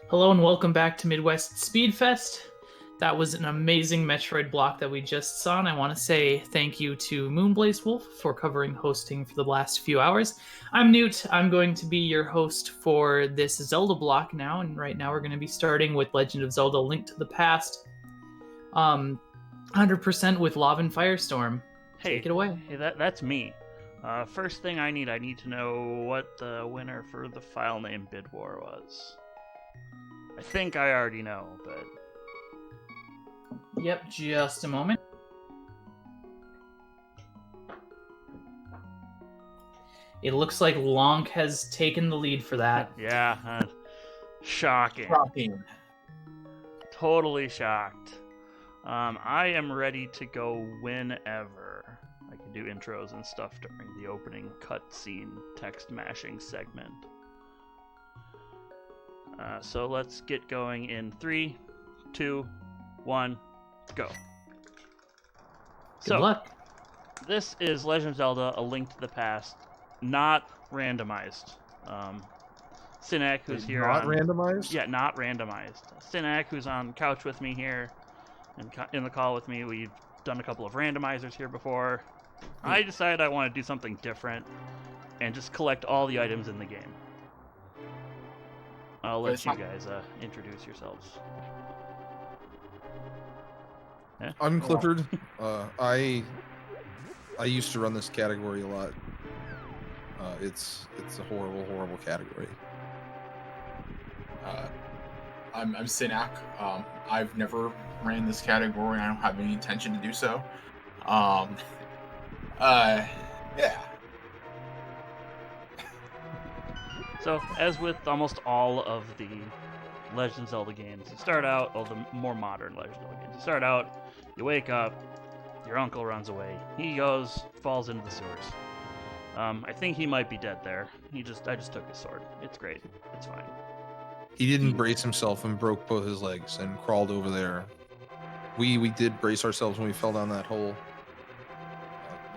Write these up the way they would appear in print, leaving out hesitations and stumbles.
Hello and welcome back to Midwest Speedfest. That was an amazing Metroid block that we just saw, and I want to say thank you to Moonblaze Wolf for covering hosting for the last few hours. I'm Newt. I'm going to be your host for this Zelda block now, and right now we're going to be starting with Legend of Zelda: Link to the Past. 100% with Lavan Firestorm. Hey, Take it away. Hey, that's me. First thing I need to know what the winner for the file name bid war was. I think I already know, but Yep, just a moment. It looks like Lonk has taken the lead for that. yeah, shocking. Totally shocked. I am ready to go whenever. I can do intros and stuff during the opening cutscene text mashing segment. So let's get going in 3, 2, 1, go. Good luck. This is Legend of Zelda: A Link to the Past, not randomized. Sinak, who's here not randomized? Yeah, not randomized. Sinak, who's on couch with me here, and in the call with me, we've done a couple of randomizers here before. I decided I want to do something different and just collect all the items in the game. I'll let you guys introduce yourselves. Yeah? I'm Clifford. I used to run this category a lot. It's a horrible category. I'm Sinak. I've never ran this category, and I don't have any intention to do so. Yeah. So, as with almost all of the Legend of Zelda games, you start out, the more modern Legend of Zelda games, you start out, you wake up, your uncle runs away, he falls into the sewers. I think he might be dead there. I just took his sword. It's great. It's fine. He didn't brace himself and broke both his legs and crawled over there. We did brace ourselves when we fell down that hole.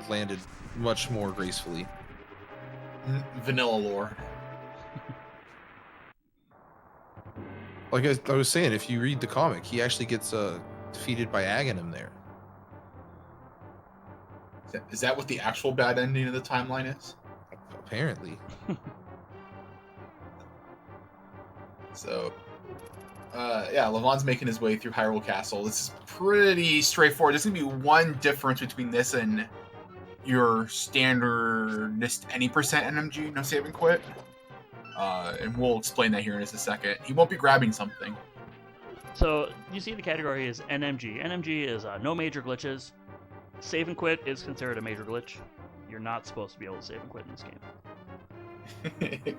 Landed much more gracefully. Vanilla lore. Like I was saying, if you read the comic, he actually gets defeated by Aghanim there. Is that what the actual bad ending of the timeline is? Apparently. So, Lavan's making his way through Hyrule Castle. This is pretty straightforward. There's going to be one difference between this and your standard any percent NMG, no save and quit. And we'll explain that here in just a second. He won't be grabbing something. So, you see the category is NMG. NMG is no major glitches. Save and quit is considered a major glitch. You're not supposed to be able to save and quit in this game.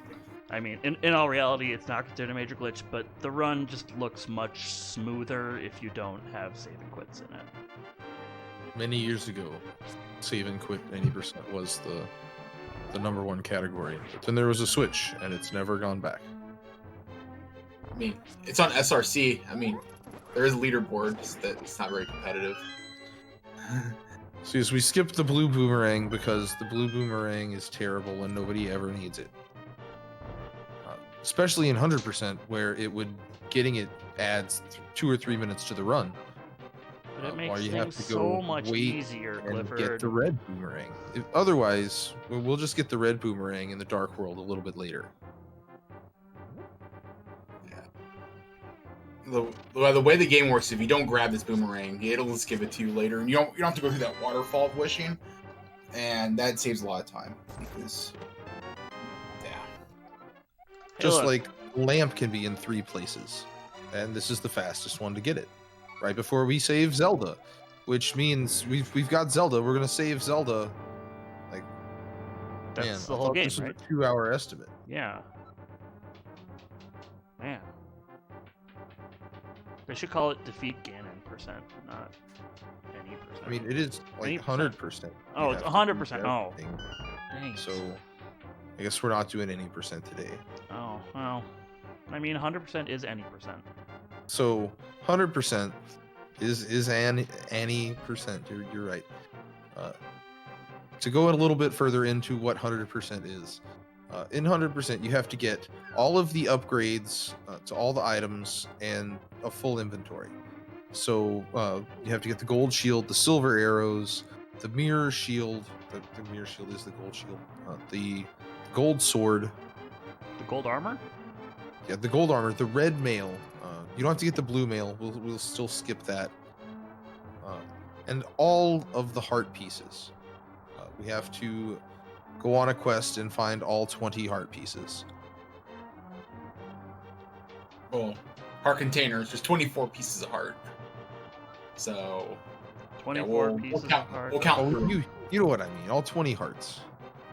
I mean, in all reality, it's not considered a major glitch, but the run just looks much smoother if you don't have save and quits in it. Many years ago, save and quit 90% was the number one category. But then there was a switch, and it's never gone back. I mean, it's on SRC. I mean, there is a leaderboard that's not very competitive. So yes, we skipped the blue boomerang because the blue boomerang is terrible and nobody ever needs it. Especially in 100%, where getting it adds 2 or 3 minutes to the run. But it makes while you things have to so go much wait easier, and Clifford. get the red boomerang. Otherwise, we'll just get the red boomerang in the Dark World a little bit later. The way the game works, if you don't grab this boomerang, it'll just give it to you later, and you don't have to go through that waterfall of wishing, and that saves a lot of time because, Just like lamp can be in 3 places, and this is the fastest one to get it. Right before we save Zelda, which means we've got Zelda. We're gonna save Zelda. Like, That's the I whole thought game, this was right? a 2-hour estimate. Yeah. Man. They should call it defeat Gannon percent, not any percent. I mean, it is like 100%. Oh, it's 100%. Oh. Dang. So, I guess we're not doing any percent today. Oh, well. I mean, 100% is any percent. So, 100% is any percent. You're right. To go a little bit further into what 100% is, In 100%, you have to get all of the upgrades to all the items and a full inventory. So you have to get the gold shield, the silver arrows, the mirror shield. The mirror shield is the gold shield. The gold sword. The gold armor? Yeah, the gold armor. The red mail. You don't have to get the blue mail. We'll still skip that. And all of the heart pieces. We have to go on a quest and find all 20 heart pieces. Well, heart containers. There's 24 pieces of heart. So 24 pieces of heart. We'll count. Oh, you know what I mean. All 20 hearts.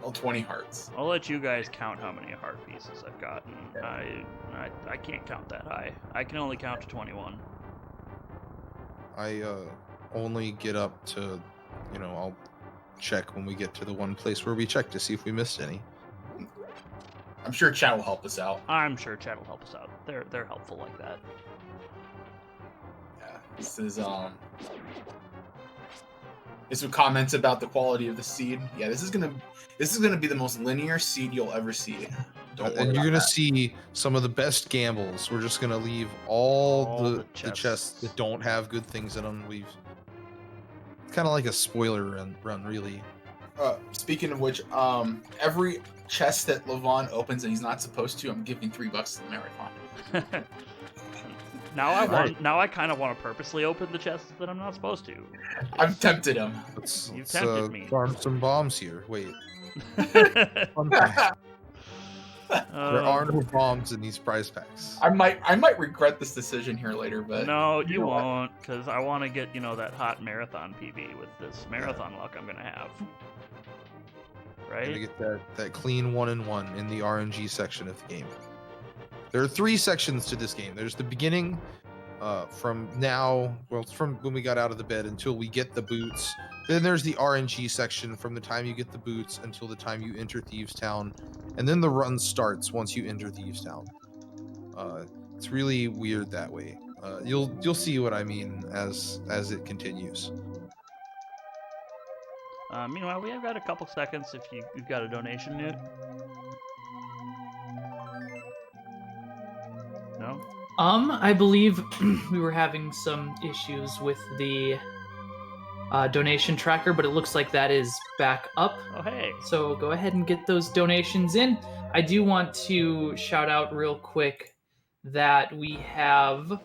All 20 hearts. I'll let you guys count how many heart pieces I've gotten. I can't count that high. I can only count to 21. I only get up to, I'll check when we get to the one place where we check to see if we missed any. I'm sure chat will help us out. I'm sure chat will help us out. They're helpful like that. Yeah, this is some comments about the quality of the seed. Yeah, this is gonna be the most linear seed you'll ever see. And you're gonna see some of the best gambles. We're just gonna leave all the chests that don't have good things in them. It's kind of like a spoiler run, really. Speaking of which, every chest that Lavan opens and he's not supposed to, I'm giving $3 to the marathon. Now I kind of want to purposely open the chests that I'm not supposed to. I've tempted him. You tempted me. Farm some bombs here. Wait. There are no bombs in these prize packs. I might regret this decision here later, but no, you won't, because I want to get that hot marathon PB with this marathon luck I'm gonna have. Right? Gonna get that clean 1-in-1 in the RNG section of the game. There are 3 sections to this game. There's the beginning, from when we got out of the bed until we get the boots. Then there's the RNG section from the time you get the boots until the time you enter Thieves Town, and then the run starts once you enter Thieves Town. It's really weird that way. You'll see what I mean as it continues. Meanwhile, we have got a couple seconds if you've got a donation, Newt. No? I believe we were having some issues with the donation tracker, but it looks like that is back up. Oh, hey. So go ahead and get those donations in. I do want to shout out real quick that we have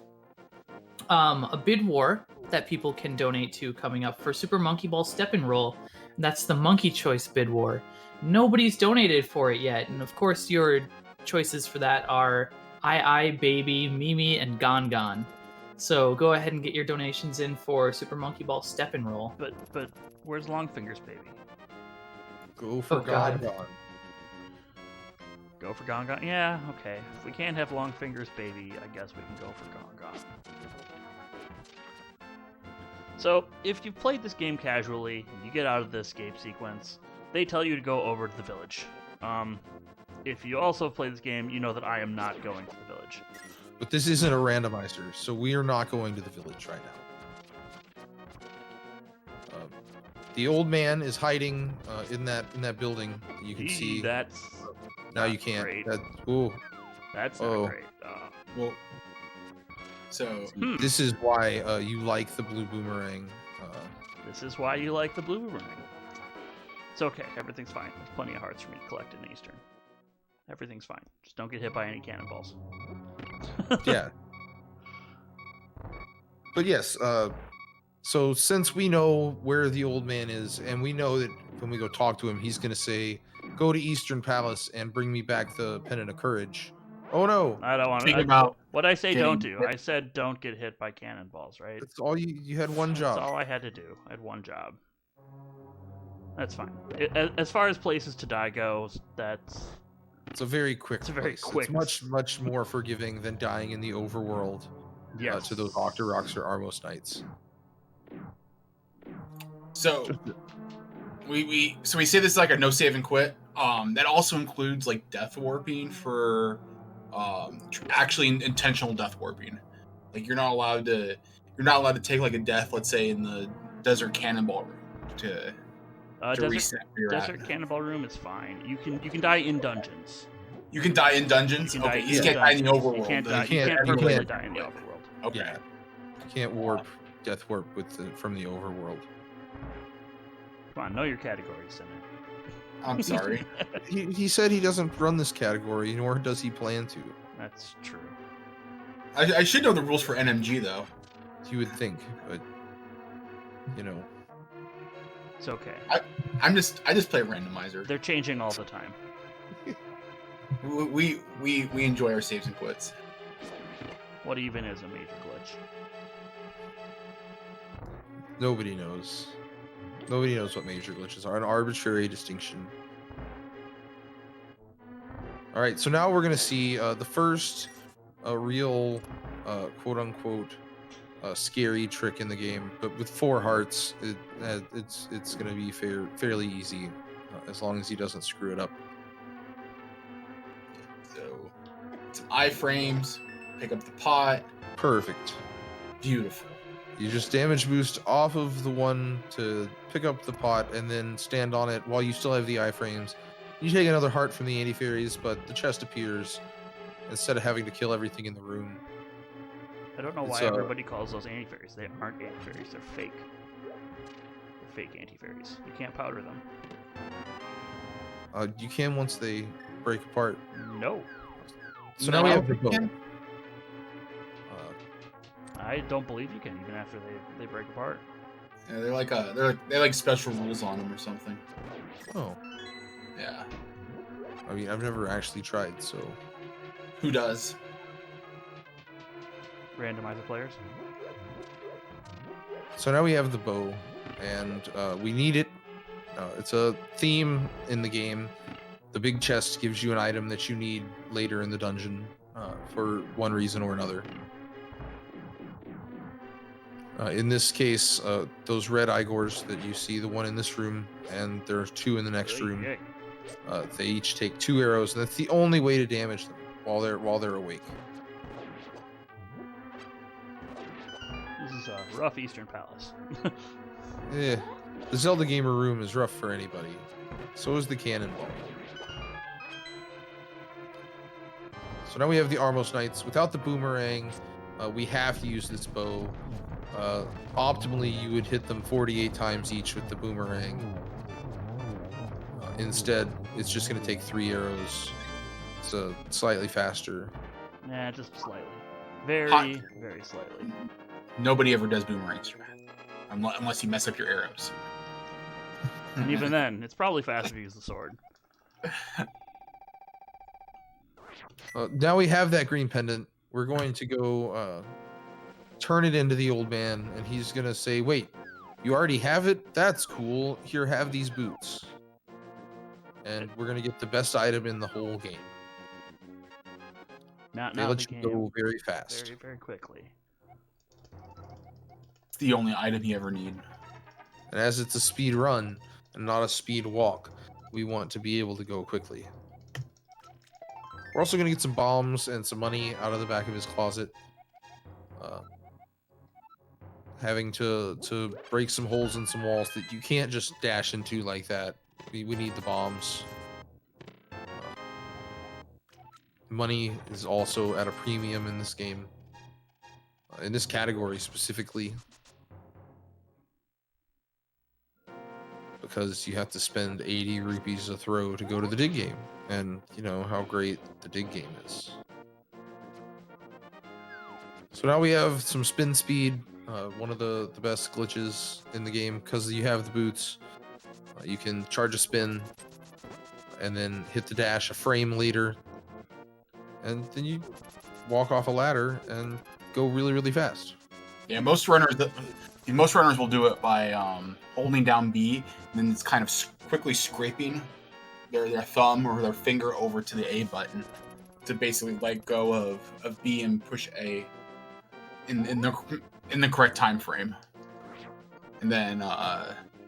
a bid war that people can donate to coming up for Super Monkey Ball Step and Roll. That's the Monkey Choice bid war. Nobody's donated for it yet, and of course your choices for that are I, Baby, Mimi, and Gon Gon. So go ahead and get your donations in for Super Monkey Ball Step and Roll. But where's Longfingers, baby? Go for Gon Gon. Go for Gon Gon? Yeah, okay. If we can't have Longfingers, baby, I guess we can go for Gon Gon. So, if you've played this game casually, you get out of the escape sequence, they tell you to go over to the village. If you also play this game, you know that I am not going to the village. But this isn't a randomizer, so we are not going to the village right now. The old man is hiding in that building. You can see. That's now you can't. great. That's not great. well, so this is why you like the blue boomerang. This is why you like the blue boomerang. It's okay. Everything's fine. There's plenty of hearts for me to collect in Eastern. Everything's fine. Just don't get hit by any cannonballs. Yeah. But yes, so since we know where the old man is, and we know that when we go talk to him, he's going to say, go to Eastern Palace and bring me back the Pendant of Courage. Oh no. I don't want to. What I say don't do. I said don't get hit by cannonballs, right? That's all you had one job. That's all I had to do. I had one job. That's fine. As far as places to die goes, it's a very quick. It's a very place. quick. It's much more forgiving than dying in the overworld. Yes. To those Octoroks or Armos Knights. So we say this is like a no save and quit. That also includes like death warping for actually intentional death warping. Like you're not allowed to take like a death, let's say in the desert cannonball room Desert Cannonball Room is fine. You can die in dungeons. You can die in dungeons? Okay, you can't die in the overworld. You can't permanently die in the overworld. Okay. Yeah. You can't warp, death warp from the overworld. Come on, know your categories, Sinner. I'm sorry. He said he doesn't run this category, nor does he plan to. That's true. I should know the rules for NMG, though. You would think, but, you know. It's okay. I just play randomizer. They're changing all the time. We enjoy our saves and quits. What even is a major glitch? Nobody knows. Nobody knows what major glitches are. An arbitrary distinction. Alright, so now we're going to see the first real, quote-unquote, scary trick in the game. But with 4 hearts, it's going to be fairly easy, as long as he doesn't screw it up. So, some iframes, pick up the pot. Perfect. Beautiful. You just damage boost off of the one to pick up the pot and then stand on it while you still have the iframes. You take another heart from the anti-fairies, but the chest appears instead of having to kill everything in the room. I don't know why everybody calls those anti-fairies. They aren't anti-fairies, they're fake. They're fake anti-fairies. You can't powder them. You can once they break apart. No. So now we have the bow. I don't believe you can, even after they break apart. Yeah, they're like special rules on them or something. Oh. Yeah. I mean, I've never actually tried, so. Who does? Randomizer players. So now we have the bow, and we need it. It's a theme in the game. The big chest gives you an item that you need later in the dungeon for one reason or another. In this case, those red Igors that you see, the one in this room, and there are 2 in the next room. They each take 2 arrows, and that's the only way to damage them while they're awake. This is a rough Eastern Palace. Yeah, the Zelda gamer room is rough for anybody. So is the cannonball. So now we have the Armos Knights. Without the boomerang, we have to use this bow. Optimally, you would hit them 48 times each with the boomerang. Instead, it's just going to take 3 arrows. It's slightly faster. Nah, just slightly. Very slightly. Nobody ever does boomerangs, unless you mess up your arrows. And even then, it's probably faster to use the sword. Now we have that green pendant. We're going to go turn it into the old man, and he's going to say, wait, you already have it? That's cool. Here, have these boots. And we're going to get the best item in the whole game. They let you go very fast. Very, very quickly. It's the only item you ever need. And as it's a speed run and not a speed walk, we want to be able to go quickly. We're also going to get some bombs and some money out of the back of his closet. Having to break some holes in some walls that you can't just dash into like that. We need the bombs. Money is also at a premium in this game. In this category specifically. Because you have to spend 80 rupees a throw to go to the dig game. And you know how great the dig game is. So now we have some spin speed. One of the best glitches in the game, because you have the boots. You can charge a spin and then hit the dash a frame later, and then you walk off a ladder and go really, really fast. Yeah, most runners will do it by holding down B, and then it's kind of quickly scraping their thumb or their finger over to the A button to basically let go of B and push A in the correct time frame. And then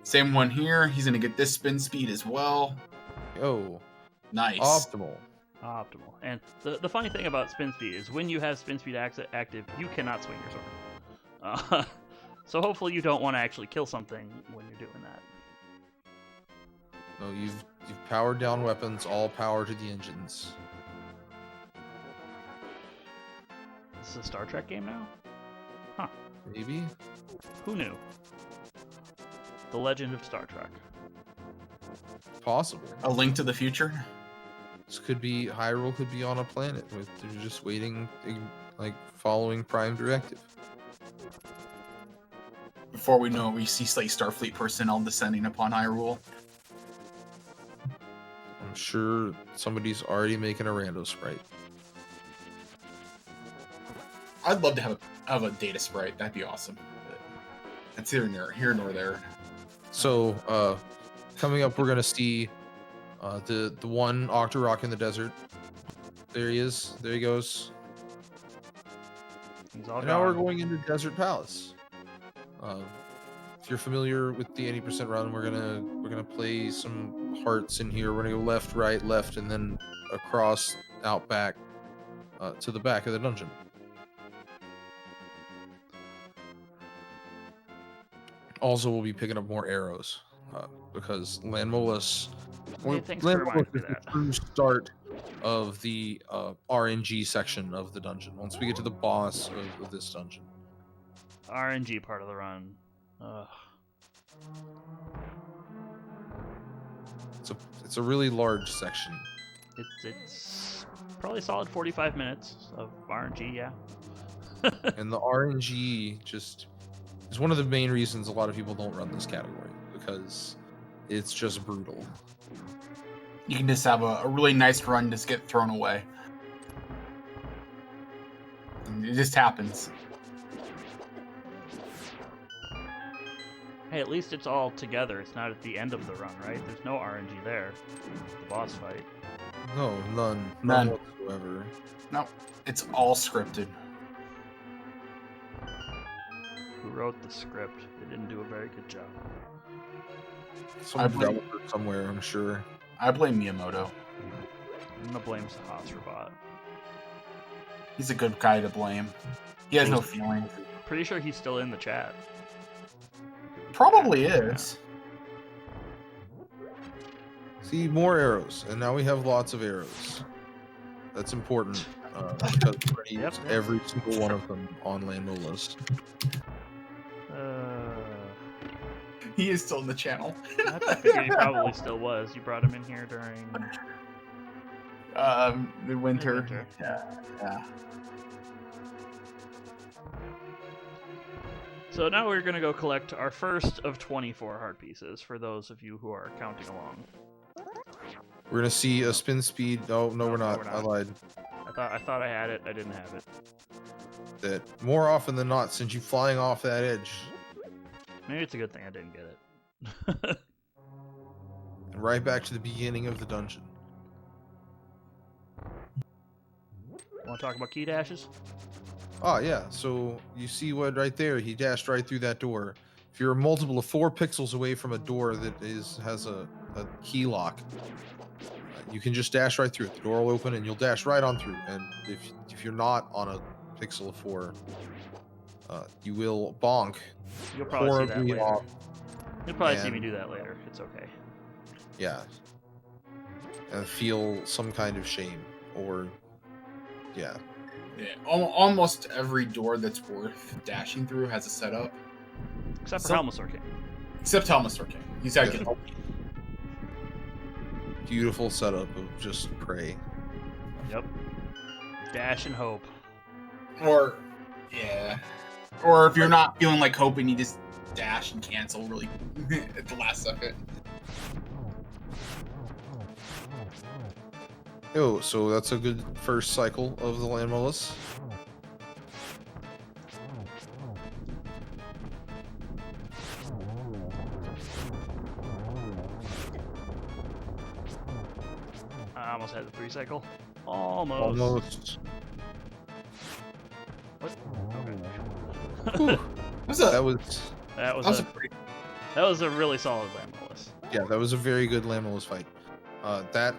same one here. He's gonna get this spin speed as well. Oh, nice. Optimal. And the funny thing about spin speed is when you have spin speed active, you cannot swing your sword. So hopefully you don't want to actually kill something when you're doing that. Oh, you've powered down weapons. All power to the engines. This is a Star Trek game now? Huh. Maybe. Who knew? The Legend of Star Trek. Possible. A Link to the Future. This could be Hyrule. Could be on a planet with they're just waiting, like following Prime Directive. Before we know it, we see Slate Starfleet personnel descending upon Hyrule. I'm sure somebody's already making a rando sprite. I'd love to have a data sprite. That'd be awesome. But that's here nor there. So, coming up, we're gonna see the one Octorok in the desert. There he is. There he goes. He's all And now we're gone. going into Desert Palace. If you're familiar with the 80% run, we're gonna play some hearts in here. We're gonna go left, right, left, and then across, out, back, to the back of the dungeon. Also, we'll be picking up more arrows because Landmolus. Hey, thanks for reminding me is the that. true start of the RNG section of the dungeon. Once we get to the boss of this dungeon. RNG part of the run. Ugh. It's a really large section. It's probably a solid 45 minutes of RNG, yeah. And the RNG just is one of the main reasons a lot of people don't run this category, because it's just brutal. You can just have a really nice run just get thrown away. And it just happens. Hey, at least it's all together. It's not at the end of the run, right? There's no RNG there. The boss fight. No, none None. whatsoever. No, it's all scripted. Who wrote the script? They didn't do a very good job. Some developer somewhere, I'm sure. I blame Miyamoto. I'm gonna blame Sahas Robot. He's a good guy to blame. He has no feelings. Pretty sure he's still in the chat. Probably is. See, more arrows, and now we have lots of arrows. That's important because we're gonna use every single one of them on Landmolus. He is still in the channel. I figured he probably still was. You brought him in here during The winter. winter. Yeah. So now we're gonna go collect our first of 24 heart pieces for those of you who are counting along. We're gonna see a spin speed. Oh no, we're not. we're not. I lied. I thought I had it. I didn't have it. That more often than not, since you flying off that edge, Maybe it's a good thing I didn't get it. and right back to the beginning of the dungeon. Want to talk about key dashes? Ah, yeah. So you see what right there? He dashed right through that door. If you're a multiple of 4 pixels away from a door that has a key lock, you can just dash right through it. The door will open and you'll dash right on through. And if you're not on a pixel of 4, you will bonk You'll probably see that horribly later. off. You'll probably see and- me do that later. It's okay. Yeah. And feel some kind of shame or yeah. Yeah. Almost every door that's worth dashing through has a setup. Except for So- Helmasaur King. Except Helmasaur King. He's got to Yeah. get Beautiful setup of just prey. Yep. Dash and hope. Or, yeah. Or if you're not feeling like hoping, you just dash and cancel really at the last second. Oh, so that's a good first cycle of the Landmolus. I almost had the 3 cycle. Almost. Almost. What? Okay. Whew. That That was That was was a pretty. that was a really solid Landmolus. yeah, that was a very good Landmolus fight. That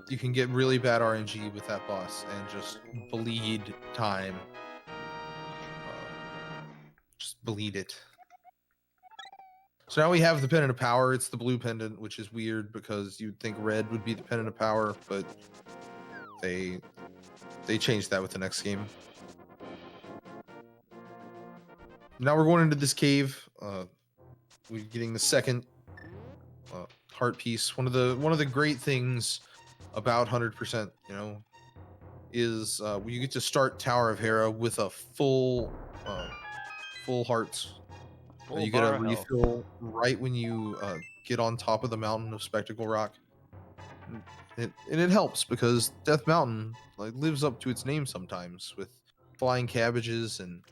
you can get really bad RNG with that boss and just bleed time. Just bleed it. So now we have the pendant of power. It's the blue pendant, which is weird because you'd think red would be the pendant of power, but they changed that with the next game. Now we're going into this cave. We're getting the second heart piece. One of the great things about 100%, you know, is you get to start Tower of Hera with a full hearts. Full You get a bar of health. refill right when you get on top of the mountain of Spectacle Rock. And it helps because Death Mountain like lives up to its name sometimes with flying cabbages and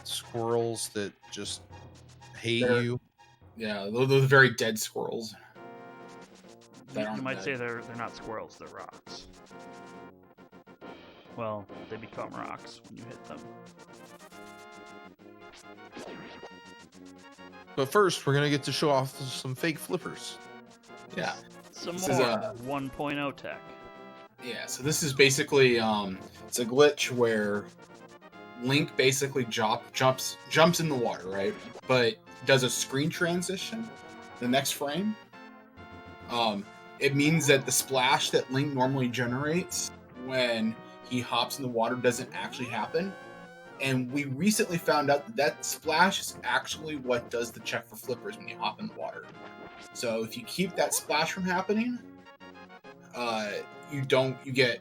squirrels that just hate you. Yeah, those very dead squirrels. You might say they're not squirrels, they're rocks. Well, they become rocks when you hit them. But first, we're gonna get to show off some fake flippers. Yeah. Some This more is 1.0 tech. Yeah, so this is basically it's a glitch where Link basically jumps in the water, right? But does a screen transition the next frame. It means that the splash that Link normally generates when he hops in the water doesn't actually happen. And we recently found out that that splash is actually what does the check for flippers when you hop in the water. So if you keep that splash from happening, you get.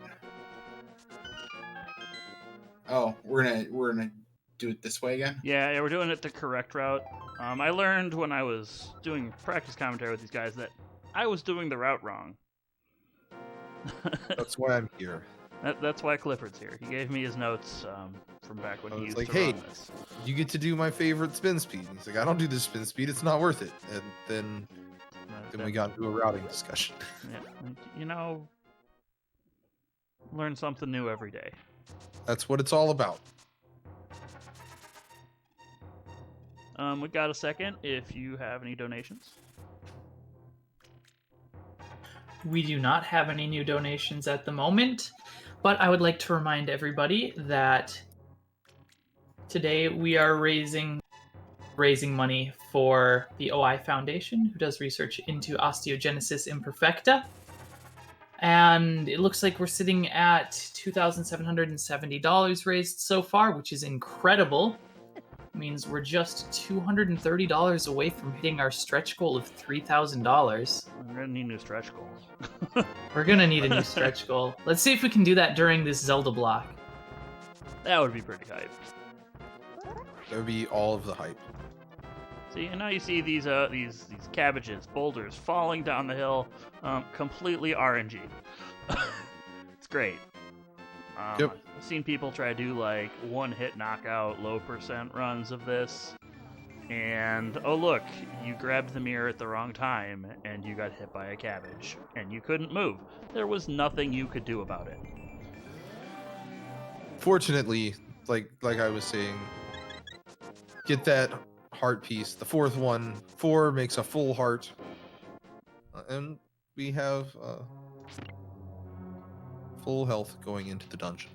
Oh, we're gonna do it this way again. Yeah, we're doing it the correct route. I learned when I was doing practice commentary with these guys that I was doing the route wrong. That's why I'm here. That's why Clifford's here. He gave me his notes from back when he used like, to hey, run this. You get to do my favorite spin speed. He's like, I don't do this spin speed. It's not worth it. And then we got into a routing discussion. Yeah, you know, learn something new every day. That's what it's all about. We got a second if you have any donations. We do not have any new donations at the moment, but I would like to remind everybody that today we are raising money for the OI Foundation, who does research into osteogenesis imperfecta. And it looks like we're sitting at $2,770 raised so far, which is incredible. It means we're just $230 away from hitting our stretch goal of $3,000. We're gonna need new stretch goals. We're gonna need a new stretch goal. Let's see if we can do that during this Zelda block. That would be pretty hype. That would be all of the hype. See, and now you see these cabbages, boulders falling down the hill, completely RNG. It's great. Yep. I've seen people try to do like one-hit knockout, low percent runs of this, and oh look, you grabbed the mirror at the wrong time and you got hit by a cabbage, and you couldn't move. There was nothing you could do about it. Fortunately, like I was saying, get that heart piece. The fourth one, 4 makes a full heart, and we have full health going into the dungeon.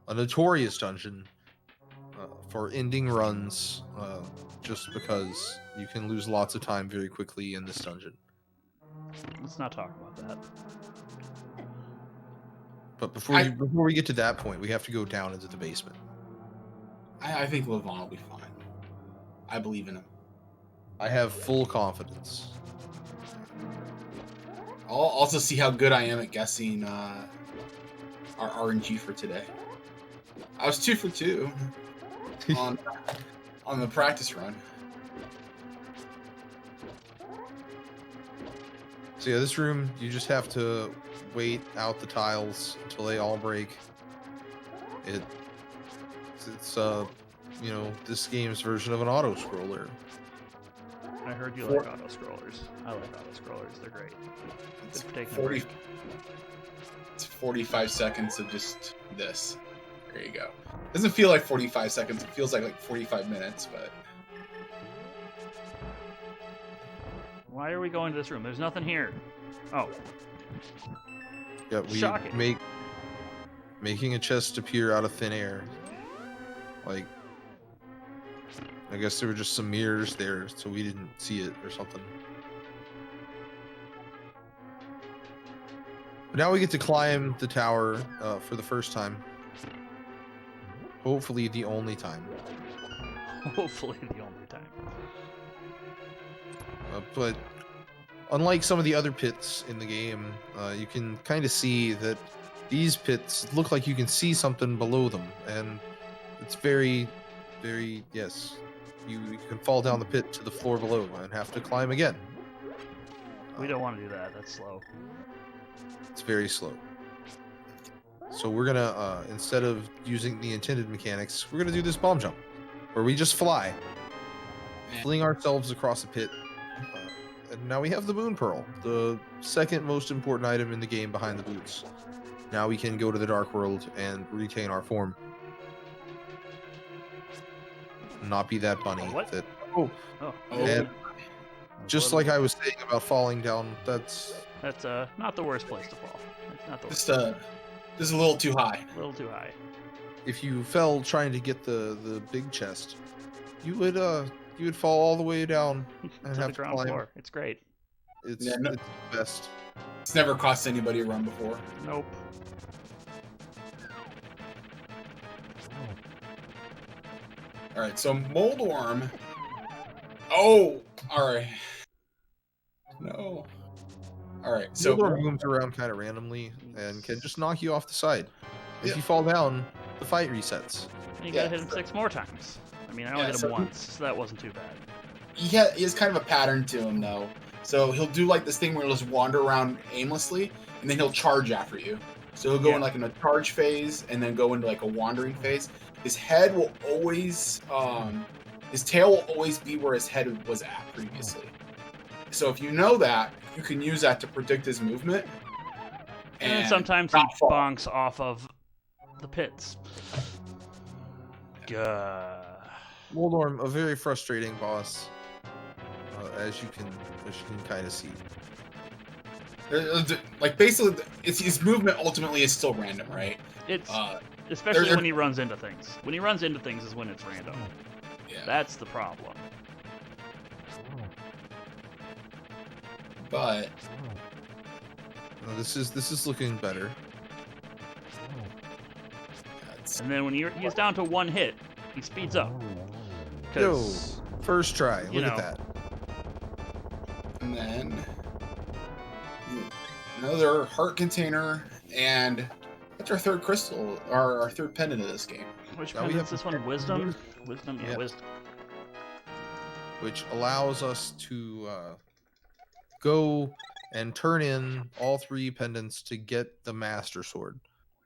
A notorious dungeon for ending runs, just because you can lose lots of time very quickly in this dungeon. Let's not talk about that. But before we get to that point, we have to go down into the basement. I think Lavan will be fine. I believe in him. I have full confidence. I'll also see how good I am at guessing our RNG for today. I was 2 for 2 on the practice run. So yeah, this room, you just have to wait out the tiles until they all break. It's you know, this game's version of an auto scroller. I heard you like auto scrollers. I like auto scrollers. They're great. It's Good for taking a break. It's 45 seconds of just this. There you go. Doesn't feel like 45 seconds. It feels like 45 minutes, but... Why are we going to this room? There's nothing here. Oh. Yeah, we Shocking. making a chest appear out of thin air. Like, I guess there were just some mirrors there, so we didn't see it or something. But now we get to climb the tower for the first time. Hopefully the only time. Hopefully the only time. But unlike some of the other pits in the game, you can kind of see that these pits look like you can see something below them, and it's very, very, yes, you can fall down the pit to the floor below and have to climb again. We don't want to do that. That's slow. It's very slow. So we're gonna, instead of using the intended mechanics, we're gonna do this bomb jump, where we just fly, fling ourselves across the pit. And now we have the Moon Pearl, the second most important item in the game behind the boots. Now we can go to the Dark World and retain our form. Not be that bunny. What? That, Oh. and just like I was saying about falling down, that's not the worst place to fall. It's not the worst. Just a little too high. A little too high. if you fell trying to get the big chest, you would fall all the way down and to have the to ground climb. floor. It's great. It's, Yeah, no- it's the best. It's never cost anybody a run before. Nope. All right, so Moldorm. Oh, all right. No. All right, so Zelda moves around kind of randomly and can just knock you off the side. If Yeah. you fall down, the fight resets. And you Yeah. gotta hit him 6 more times. I mean, I only Yeah, hit him so- once, so that wasn't too bad. he has kind of a pattern to him though. So he'll do like this thing where he'll just wander around aimlessly, and then he'll charge after you. So he'll go in like in a charge phase, and then go into like a wandering phase. His head will always, his tail will always be where his head was at previously. So if you know that, you can use that to predict his movement. And then sometimes he not fall. bonks off of the pits. Gah. Moldorm, a very frustrating boss, as you can kind of see. Like basically, his movement ultimately is still random, right? It's Uh, especially there- when he runs into things. When he runs into things is when it's random. yeah. That's the problem. But This is looking better. that's, And then when he's down to 1 hit, he speeds up. Yo, 'Cause first try. you Look at know. that. and then another heart container, and that's our third crystal, our third pendant of this game. which Now we pendant's have- this one? Wisdom? Wisdom? Yeah, Yeah. wisdom. Which allows us to go and turn in all 3 pendants to get the Master Sword.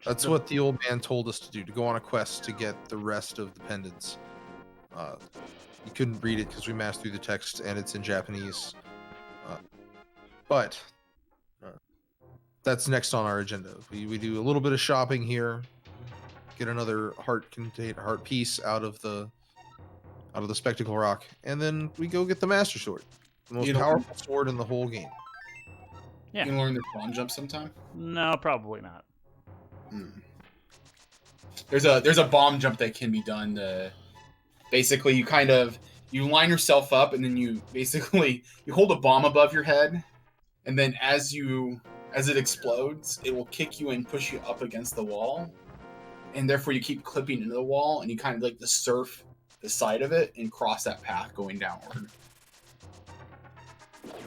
That's what the old man told us to do, to go on a quest to get the rest of the pendants. You couldn't read it because we masked through the text and it's in Japanese. But that's next on our agenda. We do a little bit of shopping here, get another heart piece out of the spectacle rock, and then we go get the Master Sword, the most You know- powerful sword in the whole game. Yeah. You can learn the bomb jump sometime. No, probably not. There's a bomb jump that can be done. Basically, you line yourself up, and then you hold a bomb above your head, and then as it explodes, it will kick you and push you up against the wall, and therefore you keep clipping into the wall, and you kind of like to surf the side of it and cross that path going downward.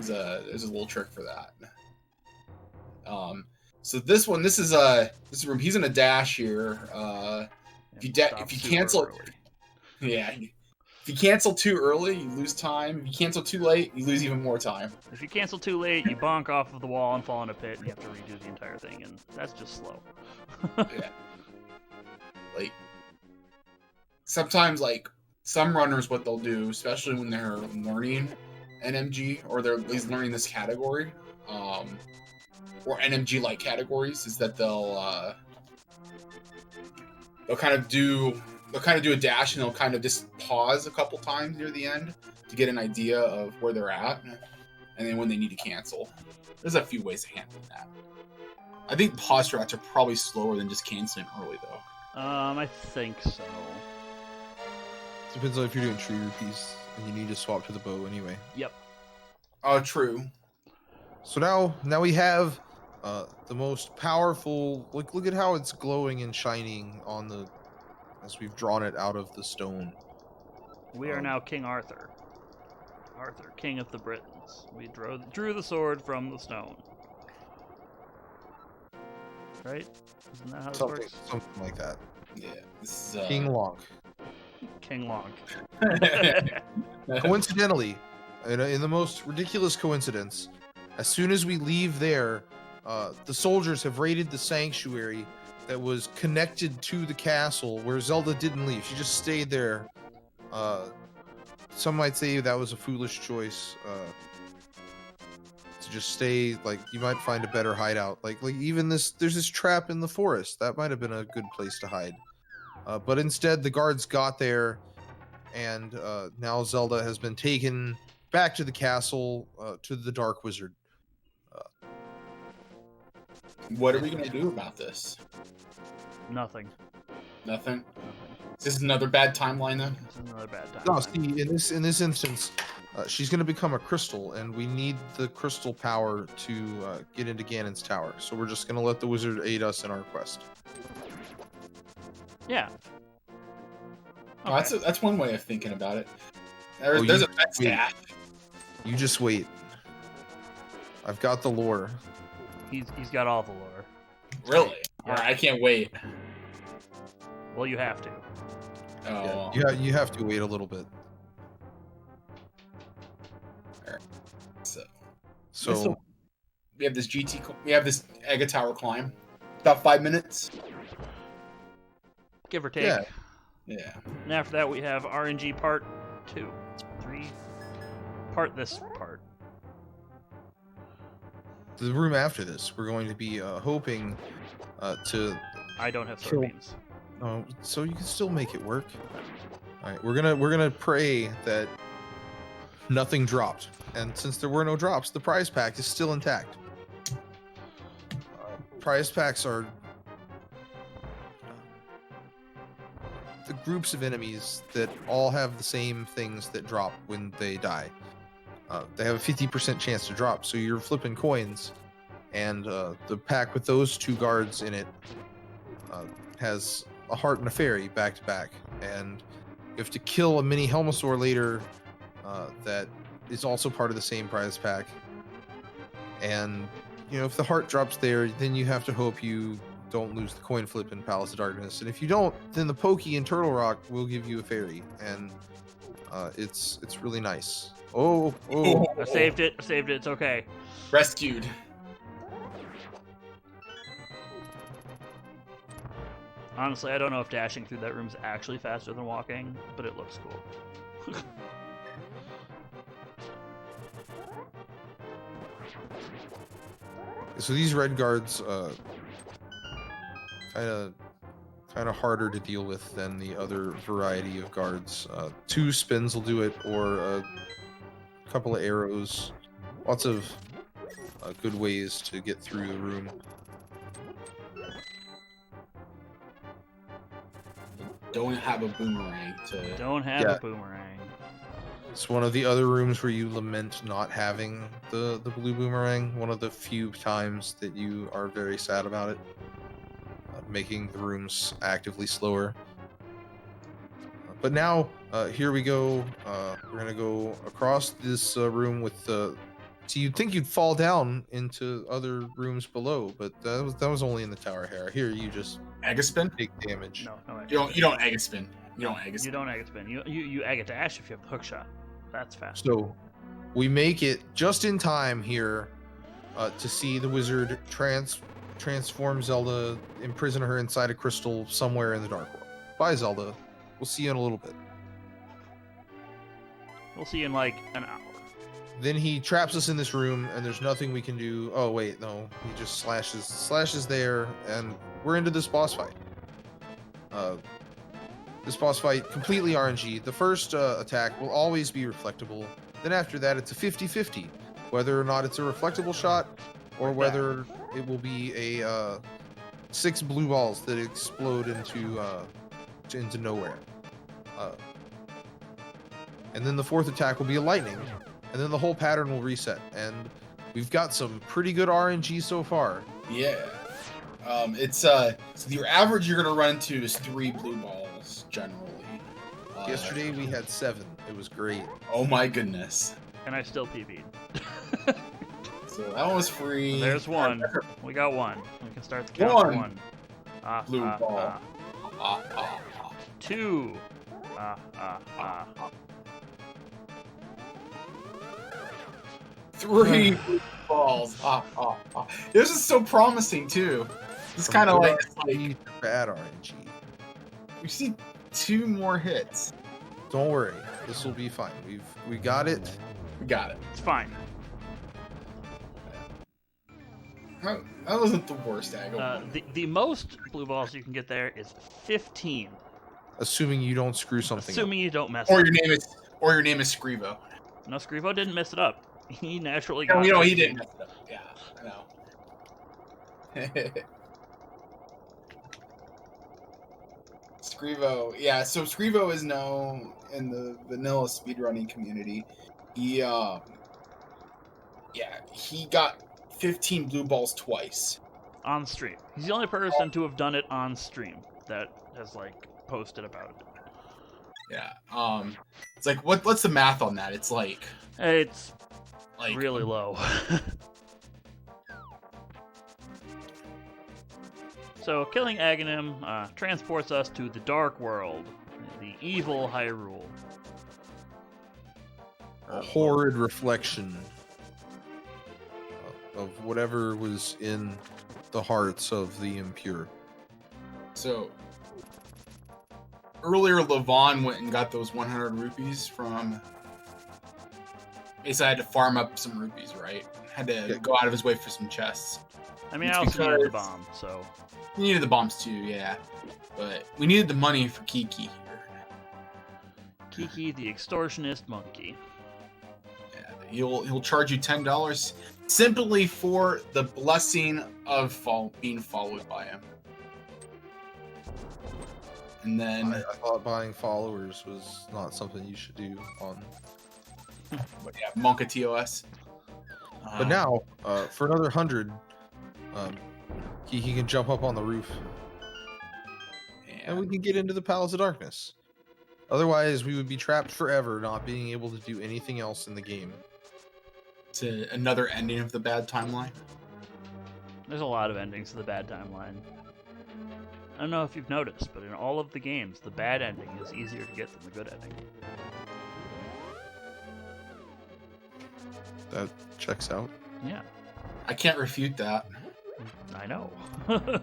There's a little trick for that. So this room, he's in a dash here. If you cancel, yeah, if you cancel too early, you lose time. If you cancel too late, you lose even more time. If you cancel too late, you bonk off of the wall and fall in a pit, and you have to redo the entire thing, and that's just slow. Yeah. Like sometimes, like some runners, what they'll do, especially when they're learning NMG or they're at least learning this category, or NMG-like categories, is that they'll kind of do a dash, and they'll kind of just pause a couple times near the end to get an idea of where they're at, and then when they need to cancel. There's a few ways to handle that. I think pause strats are probably slower than just canceling early, though. I think so. Depends on if you're doing tree rupees, and you need to swap to the bow anyway. Yep. Oh, true. So now we have the most powerful. Look at how it's glowing and shining on the as we've drawn it out of the stone. We are now King Arthur. Arthur, King of the Britons. We drew the sword from the stone. Right? Isn't that how this works? Something like that. Yeah. This is King Long. King Long. Coincidentally, in the most ridiculous coincidence, as soon as we leave there, the soldiers have raided the sanctuary that was connected to the castle where Zelda didn't leave. She just stayed there. Some might say that was a foolish choice. To just stay, like, you might find a better hideout. Like even there's this trap in the forest. That might have been a good place to hide. But instead, the guards got there, and now Zelda has been taken back to the castle, to the Dark Wizard. What are we gonna do about this? Nothing. Nothing. This is another bad timeline, then. This is another bad time. No, see, in this instance, she's going to become a crystal, and we need the crystal power to get into Ganon's tower. So we're just going to let the wizard aid us in our quest. Yeah. Oh, that's one way of thinking about it. There's a pet stash. You just wait. I've got the lore. He's got all the lore. Really? Yeah. All right, I can't wait. Well, you have to. Oh. Yeah, you have to wait a little bit. So we have this we have this Ega Tower climb. About 5 minutes. Give or take. Yeah. And after that, we have RNG part 2. 3. This part. the room after this, we're going to be hoping to. I don't have sword beams. Oh, so you can still make it work. All right, we're gonna pray that nothing dropped, and since there were no drops, the prize pack is still intact. Prize packs are the groups of enemies that all have the same things that drop when they die. They have a 50% chance to drop, so you're flipping coins, and the pack with those two guards in it has a heart and a fairy back to back, and you have to kill a mini Helmasaur later that is also part of the same prize pack. And you know, if the heart drops there, then you have to hope you don't lose the coin flip in Palace of Darkness, and if you don't, then the Pokey in Turtle Rock will give you a fairy, and it's really nice. Oh. I saved it. It's okay. Rescued. Honestly, I don't know if dashing through that room is actually faster than walking, but it looks cool. So these red guards kind of harder to deal with than the other variety of guards. 2 spins will do it, or a couple of arrows. Lots of good ways to get through the room. Don't have a boomerang to. Don't have a boomerang. It's one of the other rooms where you lament not having the blue boomerang. One of the few times that you are very sad about it. Making the rooms actively slower. But now, here we go. We're gonna go across this room with the. So you'd think you'd fall down into other rooms below, but that was only in the tower hair. Here you just Agaspin? take damage. No. You don't Agaspin. You don't Agaspin. You don't Agaspin. You Aga dash if you have the hook shot. That's fast. So we make it just in time here to see the wizard transform Zelda, imprison her inside a crystal somewhere in the Dark World. Bye, Zelda. We'll see you in a little bit. We'll see you in like an hour. Then he traps us in this room, and there's nothing we can do. Oh wait, no, he just slashes there, and we're into this boss fight. This boss fight, completely RNG. The first attack will always be reflectable. Then after that, it's a 50-50, whether or not it's a reflectable shot, or whether it will be a 6 blue balls that explode into nowhere. and then the fourth attack will be a lightning, and then the whole pattern will reset. And we've got some pretty good RNG so far. Yeah. So your average you're gonna run into is 3 blue balls generally. Yesterday we had 7. It was great. Oh my goodness. And I still PB'd. So that one was free. There's one. We got one. We can start the count to one. Blue ball. 2. 3 blue balls. This is so promising too. It's kind of like bad RNG. We see 2 more hits. Don't worry, this will be fine. We got it. We got it. It's fine. That wasn't the worst angle. The most blue balls you can get there is 15. Assuming you don't screw something Assuming up. you don't mess or up. your name is Scrivo. No, Scrivo didn't mess it up. He naturally No, got he didn't mess it up. Yeah, I know. Scrivo, yeah. So Scrivo is known in the vanilla speedrunning community. He got 15 blue balls twice on stream. He's the only person to have done it on stream that has like posted about it. Yeah. It's like what's the math on that? It's like really low. So killing Aghanim transports us to the Dark World, the evil Hyrule. A horrid reflection of whatever was in the hearts of the impure. So earlier, Lavan went and got those 100 rupees from. Basically, I had to farm up some rupees, right? Had to go out of his way for some chests. I mean, I also needed the bomb, so. We needed the bombs too, yeah. But we needed the money for Kiki here. Kiki, the extortionist monkey. Yeah, he'll charge you $10 simply for the blessing of being followed by him. And then I thought buying followers was not something you should do on. But yeah, Monka TOS. But now, for another 100, he can jump up on the roof. And we can get into the Palace of Darkness. Otherwise, we would be trapped forever, not being able to do anything else in the game. It's another ending of the bad timeline. There's a lot of endings to the bad timeline. I don't know if you've noticed, but in all of the games, the bad ending is easier to get than the good ending. That checks out. Yeah. I can't refute that. I know. Alright,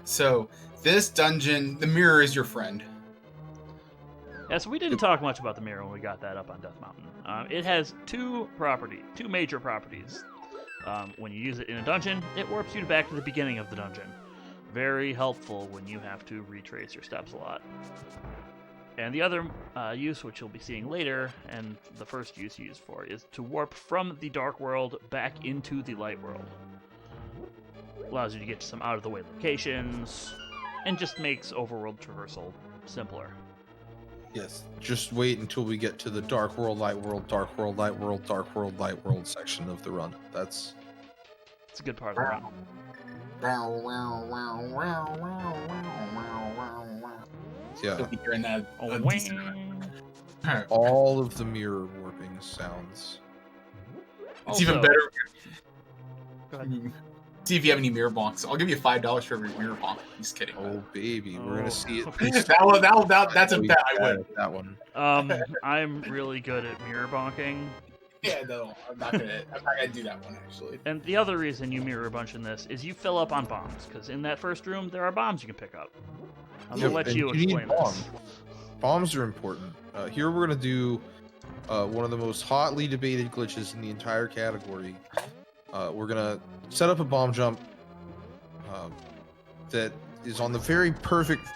so this dungeon, the mirror is your friend. Yeah, so we didn't talk much about the mirror when we got that up on Death Mountain. It has two major properties. When you use it in a dungeon, it warps you back to the beginning of the dungeon. Very helpful when you have to retrace your steps a lot. And the other use, which you'll be seeing later, and the first use you use for, is to warp from the Dark World back into the Light World. Allows you to get to some out-of-the-way locations, and just makes overworld traversal simpler. Yes, just wait until we get to the Dark World, Light World, Dark World, Light World, Dark World, Light World section of the run. It's a good part of the run. Yeah. You're in that, all of the mirror warping sounds. It's even better. Go ahead. See if you have any mirror bonks. I'll give you $5 for every mirror bonk. Just kidding. Oh baby, we're gonna see it. That's a bet. I win. That one. I'm really good at mirror bonking. Yeah, no, I'm not gonna do that one actually. And the other reason you mirror a bunch in this is you fill up on bombs, because in that first room there are bombs you can pick up. I'm gonna let you explain this. Bombs are important. Here we're gonna do one of the most hotly debated glitches in the entire category. We're gonna set up a bomb jump that is on the very perfect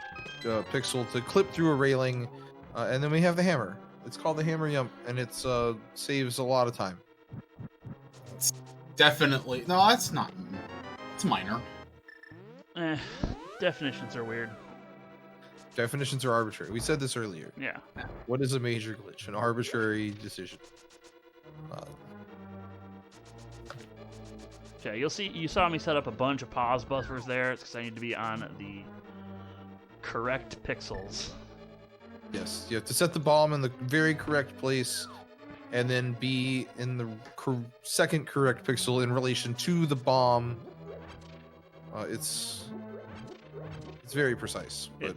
pixel to clip through a railing, and then we have the hammer. It's called the hammer jump, and it saves a lot of time. It's definitely no, that's not. It's minor. Definitions are weird. Definitions are arbitrary. We said this earlier. Yeah. What is a major glitch? An arbitrary decision. Okay, you saw me set up a bunch of pause buffers there. It's because I need to be on the correct pixels. Yes, you have to set the bomb in the very correct place, and then be in the second correct pixel in relation to the bomb. It's very precise, but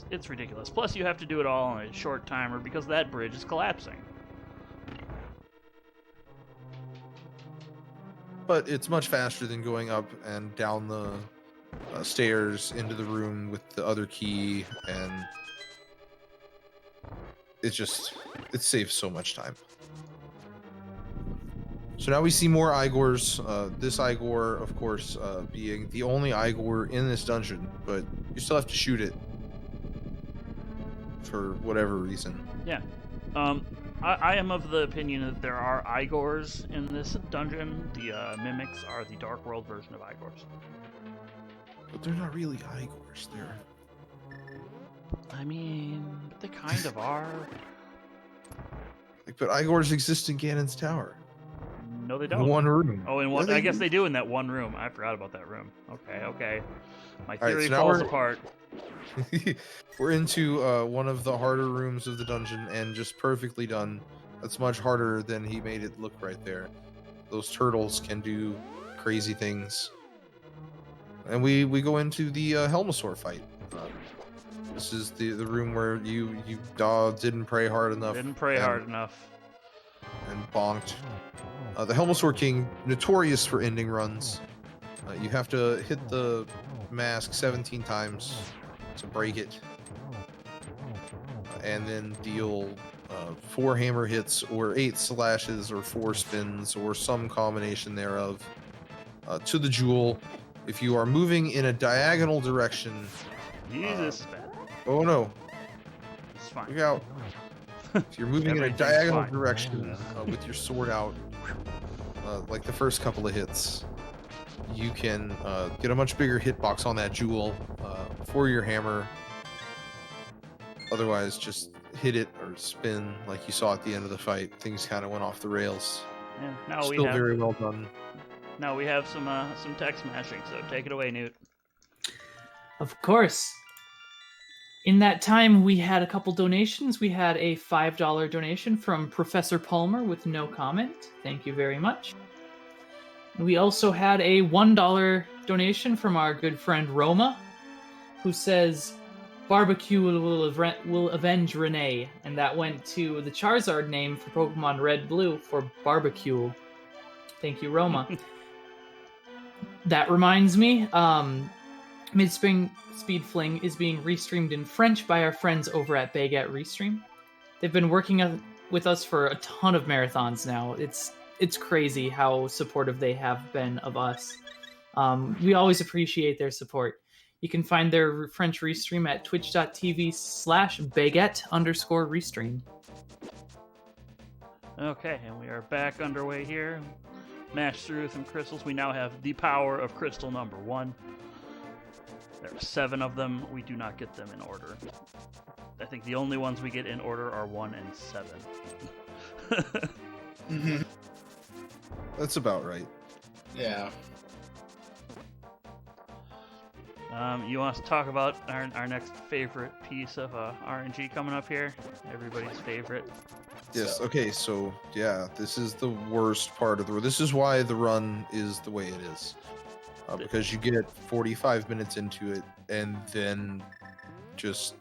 It's ridiculous. Plus, you have to do it all on a short timer because that bridge is collapsing. but it's much faster than going up and down the stairs into the room with the other key, and it saves so much time. So now we see more Igors. This Igor, of course, being the only Igor in this dungeon, but you still have to shoot it for whatever reason. Yeah. I am of the opinion that there are Igors in this dungeon. The mimics are the Dark World version of Igors. But they're not really Igors. They're... I mean, they kind of are. But Igors exist in Gannon's Tower. No, they don't. In one room. Oh, in one. I guess they do in that one room. I forgot about that room. Okay. My theory falls apart. We're into one of the harder rooms of the dungeon, and just perfectly done. That's much harder than he made it look right there. Those turtles can do crazy things. And we go into the Helmasaur fight. This is the room where you didn't pray hard enough. Didn't pray hard enough. And bonked. The Helmasaur King, notorious for ending runs. You have to hit the mask 17 times to break it. And then deal 4 hammer hits, or 8 slashes, or 4 spins, or some combination thereof to the jewel. If you are moving in a diagonal direction... Jesus. Oh no. It's fine. Look out. If you're moving in a diagonal direction with your sword out, like the first couple of hits, you can get a much bigger hitbox on that jewel for your hammer. Otherwise, just hit it or spin like you saw at the end of the fight. Things kind of went off the rails. Yeah, now Still very well done. Now we have some tech smashing, so take it away, Newt. Of course. In that time, we had a couple donations. We had a $5 donation from Professor Palmer with no comment. Thank you very much. We also had a $1 donation from our good friend Roma, who says, "Barbecue will avenge Renee," and that went to the Charizard name for Pokemon Red Blue for barbecue. Thank you, Roma. That reminds me, Mid-Spring Speed Fling is being restreamed in French by our friends over at Baguette Restream. They've been working with us for a ton of marathons now. It's crazy how supportive they have been of us. We always appreciate their support. You can find their French restream at twitch.tv/baguette_restream. Okay, and we are back underway here. Mash through some crystals. We now have the power of crystal number 1. There are 7 of them. We do not get them in order. I think the only ones we get in order are 1 and 7. That's about right. Yeah. You want us to talk about our next favorite piece of RNG coming up here? Everybody's favorite. Yes, okay, so, yeah, this is the worst part of the run. This is why the run is the way it is. Because you get 45 minutes into it, and then just...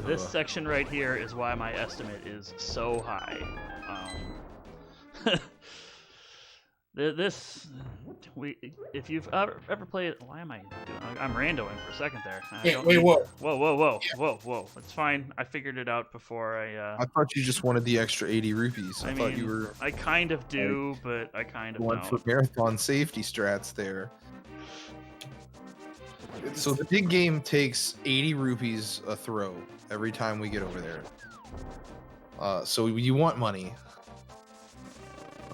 This section right here is why my estimate is so high. If you've ever played, why am I doing? I'm randoing for a second there. Wait, whoa. Whoa! It's fine. I figured it out before I thought you just wanted the extra 80 rupees. I thought you were. I kind of do, but I kind of going don't. for marathon safety strats there. So the big game takes 80 rupees a throw every time we get over there. So you want money.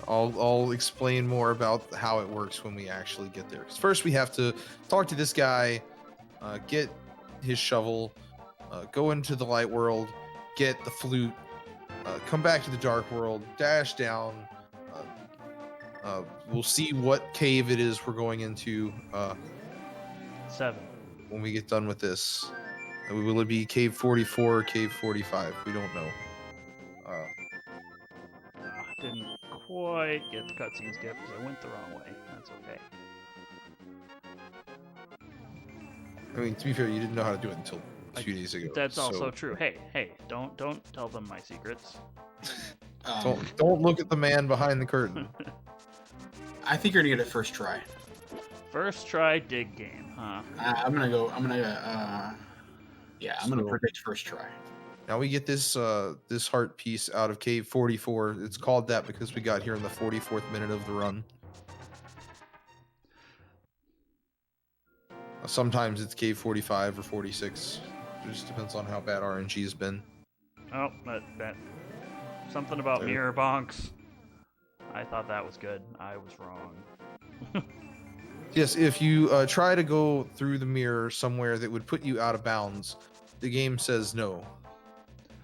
I'll explain more about how it works when we actually get there. Because first we have to talk to this guy, get his shovel, go into the light world, get the flute, come back to the dark world, dash down. We'll see what cave it is we're going into 7. when we get done with this. Will it be cave 44 or cave 45? We don't know. Didn't quite get the cutscene skip because I went the wrong way. That's okay. I mean, to be fair, you didn't know how to do it until 2 days ago. That's also true. Hey, don't tell them my secrets. Don't look at the man behind the curtain. I think you're gonna get it first try. First try dig game, huh? I'm gonna predict first try. Now we get this this heart piece out of cave 44. It's called that because we got here in the 44th minute of the run. Sometimes it's cave 45 or 46. It just depends on how bad RNG has been. Oh, that something about mirror bonks. I thought that was good. I was wrong. Yes, if you try to go through the mirror somewhere that would put you out of bounds, the game says no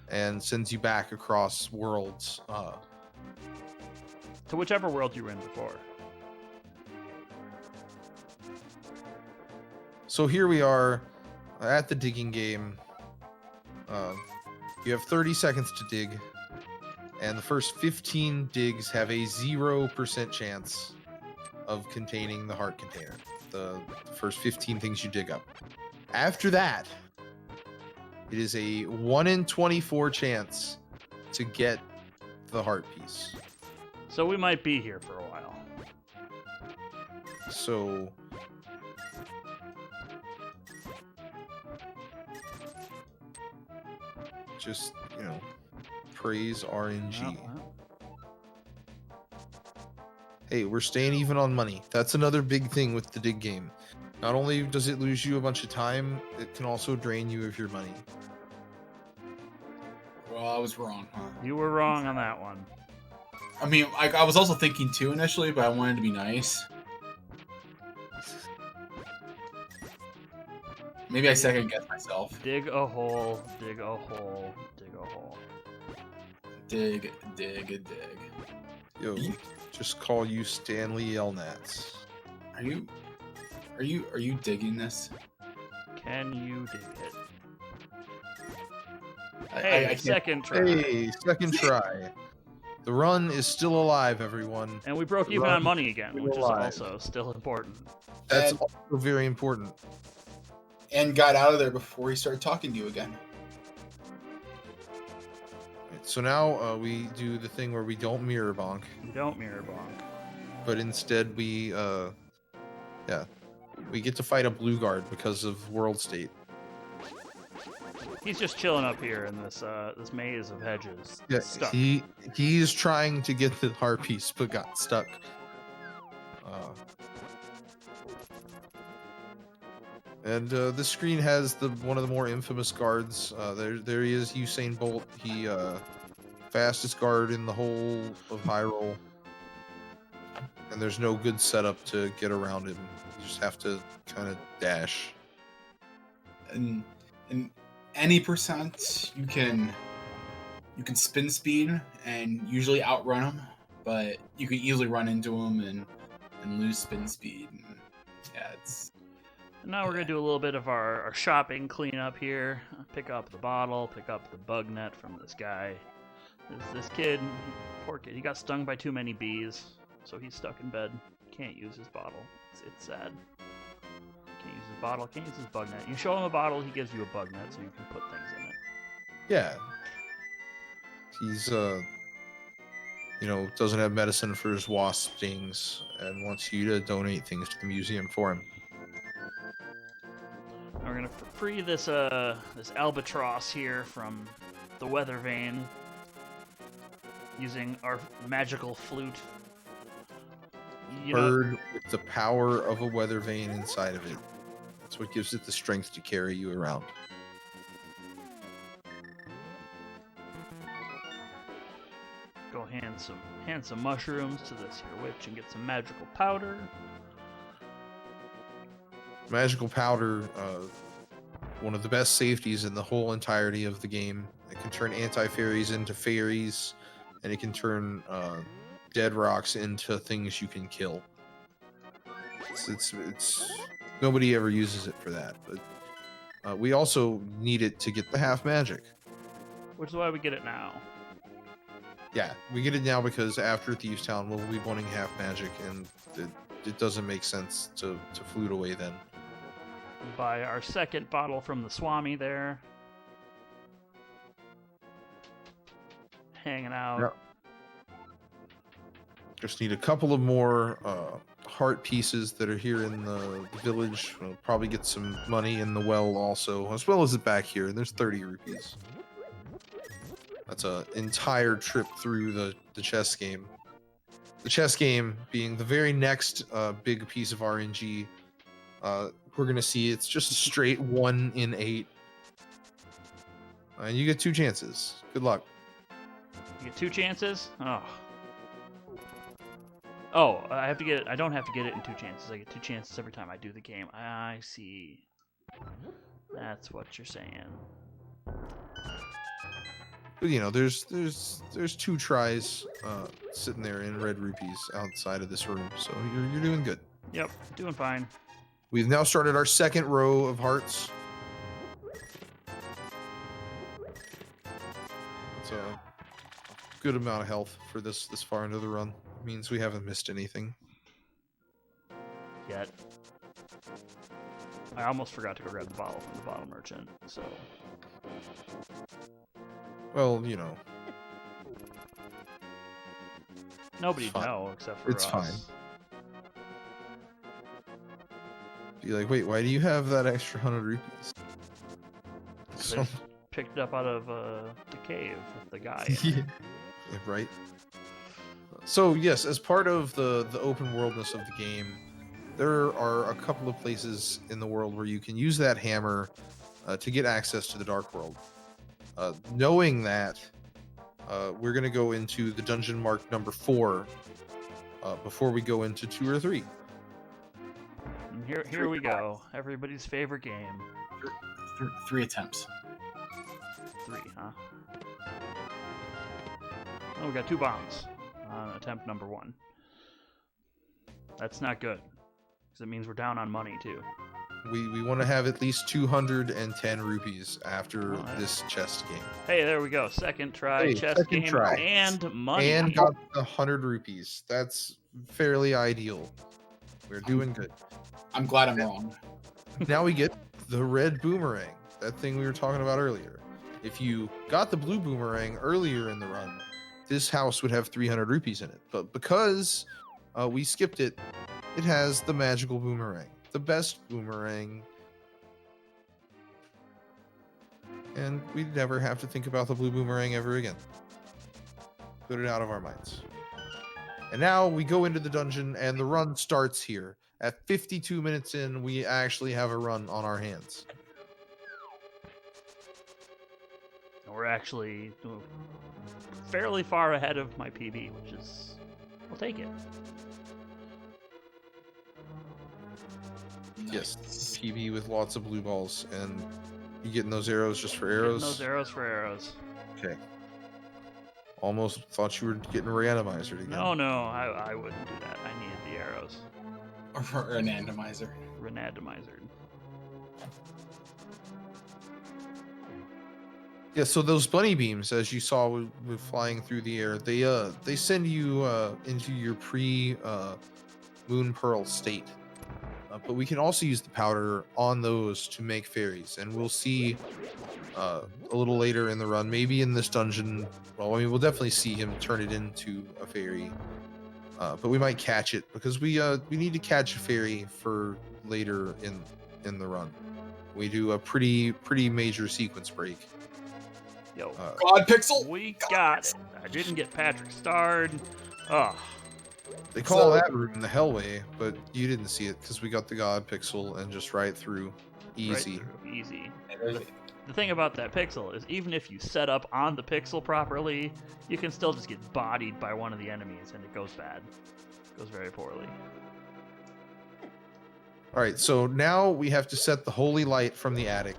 and sends you back across worlds. To whichever world you were in before. So here we are at the digging game. You have 30 seconds to dig, and the first 15 digs have a 0% chance of containing the heart container. The first 15 things you dig up. After that, it is a 1 in 24 chance to get the heart piece. So we might be here for a while. So just, praise RNG. Hey, we're staying even on money. That's another big thing with the dig game. Not only does it lose you a bunch of time, it can also drain you of your money. Well, I was wrong, huh? You were wrong on that one. I mean, I was also thinking 2 initially, but I wanted to be nice. Maybe I second guessed myself. Dig a hole, dig a hole, dig a hole. Dig, dig, dig. Yo, just call you Stanley Yelnats. Are you digging this? Can you dig it? I Hey, second try. Hey, second try. The run is still alive, everyone. And we broke even on money again, which is also still important. That's also very important. And got out of there before he started talking to you again. Right, so now we do the thing where we don't mirror bonk. We don't mirror bonk. But instead we get to fight a blue guard because of world state. He's just chilling up here in this this maze of hedges. Yeah, Stuck. he's trying to get the heart piece but got stuck. And this screen has one of the more infamous guards. There he is, Usain Bolt. He fastest guard in the whole of Hyrule. And there's no good setup to get around him. You just have to kind of dash. And any percent you can spin speed and usually outrun him, but you can easily run into him and lose spin speed. And yeah, it's. Now we're gonna do a little bit of our shopping cleanup here. Pick up the bottle, pick up the bug net from this guy. This kid, poor kid, he got stung by too many bees, so he's stuck in bed. Can't use his bottle. It's sad. Can't use his bottle, can't use his bug net. You show him a bottle, he gives you a bug net so you can put things in it. Yeah. He's doesn't have medicine for his wasp stings and wants you to donate things to the museum for him. We're gonna free this this albatross here from the weather vane using our magical flute. Bird with the power of a weather vane inside of it. That's what gives it the strength to carry you around. Go hand some mushrooms to this here witch and get some magical powder. Magical powder one of the best safeties in the whole entirety of the game. It can turn anti-fairies into fairies, and it can turn dead rocks into things you can kill. It's nobody ever uses it for that, but we also need it to get the half magic. Which is why we get it now. Yeah, we get it now because after Thieves Town, we'll be wanting half magic, and it doesn't make sense to flute away then. Buy our second bottle from the Swami there. Hanging out. Yep. Just need a couple of more heart pieces that are here in the village. We'll probably get some money in the well also, as well as it back here. There's 30 rupees. That's an entire trip through the chess game. The chess game being the very next big piece of RNG. We're going to see it's just a straight 1 in 8. And you get 2 chances. Good luck. You get 2 chances? Oh, I have to get it. I don't have to get it in 2 chances. I get 2 chances every time I do the game. I see. That's what you're saying. But you know, there's 2 tries sitting there in red rupees outside of this room, so you're doing good. Yep, doing fine. We've now started our second row of hearts. It's a good amount of health for this far into the run. It means we haven't missed anything Yet. I almost forgot to go grab the bottle from the bottle merchant, so... Well, you know. Nobody'd know except for it's us. fine. Be like, wait, why do you have that extra 100 rupees? I So, just picked it up out of the cave with the guy. yeah, right. So yes, as part of the open worldness of the game, there are a couple of places in the world where you can use that hammer to get access to the Dark World. Knowing that, we're going to go into the dungeon marked number 4 before we go into 2 or 3. And here we go. Everybody's favorite game. 3 attempts. 3, huh? Oh, we got 2 bombs on attempt number 1. That's not good, because it means we're down on money, too. We want to have at least 210 rupees after Oh, yeah. this chest game. Hey, there we go. Second try, Hey, chess second game, try. and money. And got 100 rupees. That's fairly ideal. We're doing good. I'm glad I'm wrong. Now we get the red boomerang. That thing we were talking about earlier. If you got the blue boomerang earlier in the run, this house would have 300 rupees in it. But because we skipped it, it has the magical boomerang. The best boomerang. And we'd never have to think about the blue boomerang ever again. Put it out of our minds. And now we go into the dungeon and the run starts here. At 52 minutes in, we actually have a run on our hands. We're actually fairly far ahead of my PB, which is... I'll take it. Yes, PB with lots of blue balls, and you getting those arrows just for arrows? Getting those arrows for arrows. Okay. Almost thought you were getting randomizer again. No, I wouldn't do that. I needed the arrows. Or an randomizer. Randomizer. Yeah, so those bunny beams, as you saw with flying through the air, they send you into your moon pearl state. But we can also use the powder on those to make fairies, and we'll see a little later in the run, maybe in this dungeon. Well, I mean, we'll definitely see him turn it into a fairy, but we might catch it because we need to catch a fairy for later in the run. We do a pretty major sequence break. Yo, God Pixel! we got it. I didn't get Patrick starred. Oh, They call that room the Hellway, but you didn't see it because we got the God Pixel and just right through. Easy. right through, easy. The thing about that pixel is even if you set up on the pixel properly, you can still just get bodied by one of the enemies and it goes bad. It goes very poorly. All right, so now we have to set the holy light from the attic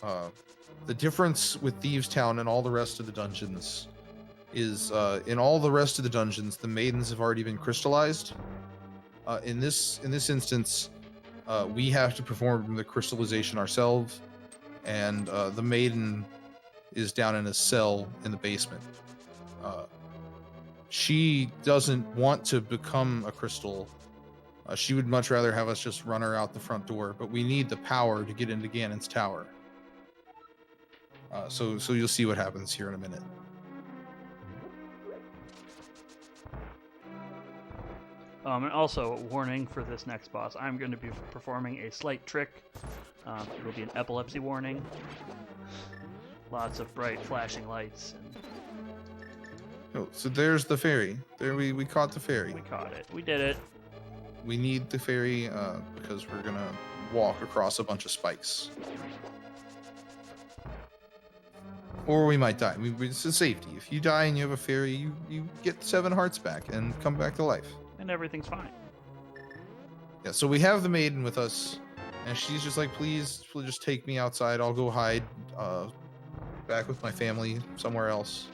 The difference with Thieves Town and all the rest of the dungeons is in all the rest of the dungeons, the maidens have already been crystallized. In this instance, we have to perform the crystallization ourselves, and the maiden is down in a cell in the basement. She doesn't want to become a crystal. She would much rather have us just run her out the front door, but we need the power to get into Gannon's tower. So you'll see what happens here in a minute. And also, warning for this next boss, I'm going to be performing a slight trick. It'll be an epilepsy warning. Lots of bright flashing lights. Oh, so there's the fairy. There we caught the fairy. We caught it. We did it. We need the fairy because we're going to walk across a bunch of spikes. Or we might die. It's a safety. If you die and you have a fairy, you get 7 hearts back and come back to life. And everything's fine. Yeah, so we have the maiden with us, and she's just like, please just take me outside. I'll go hide back with my family somewhere else.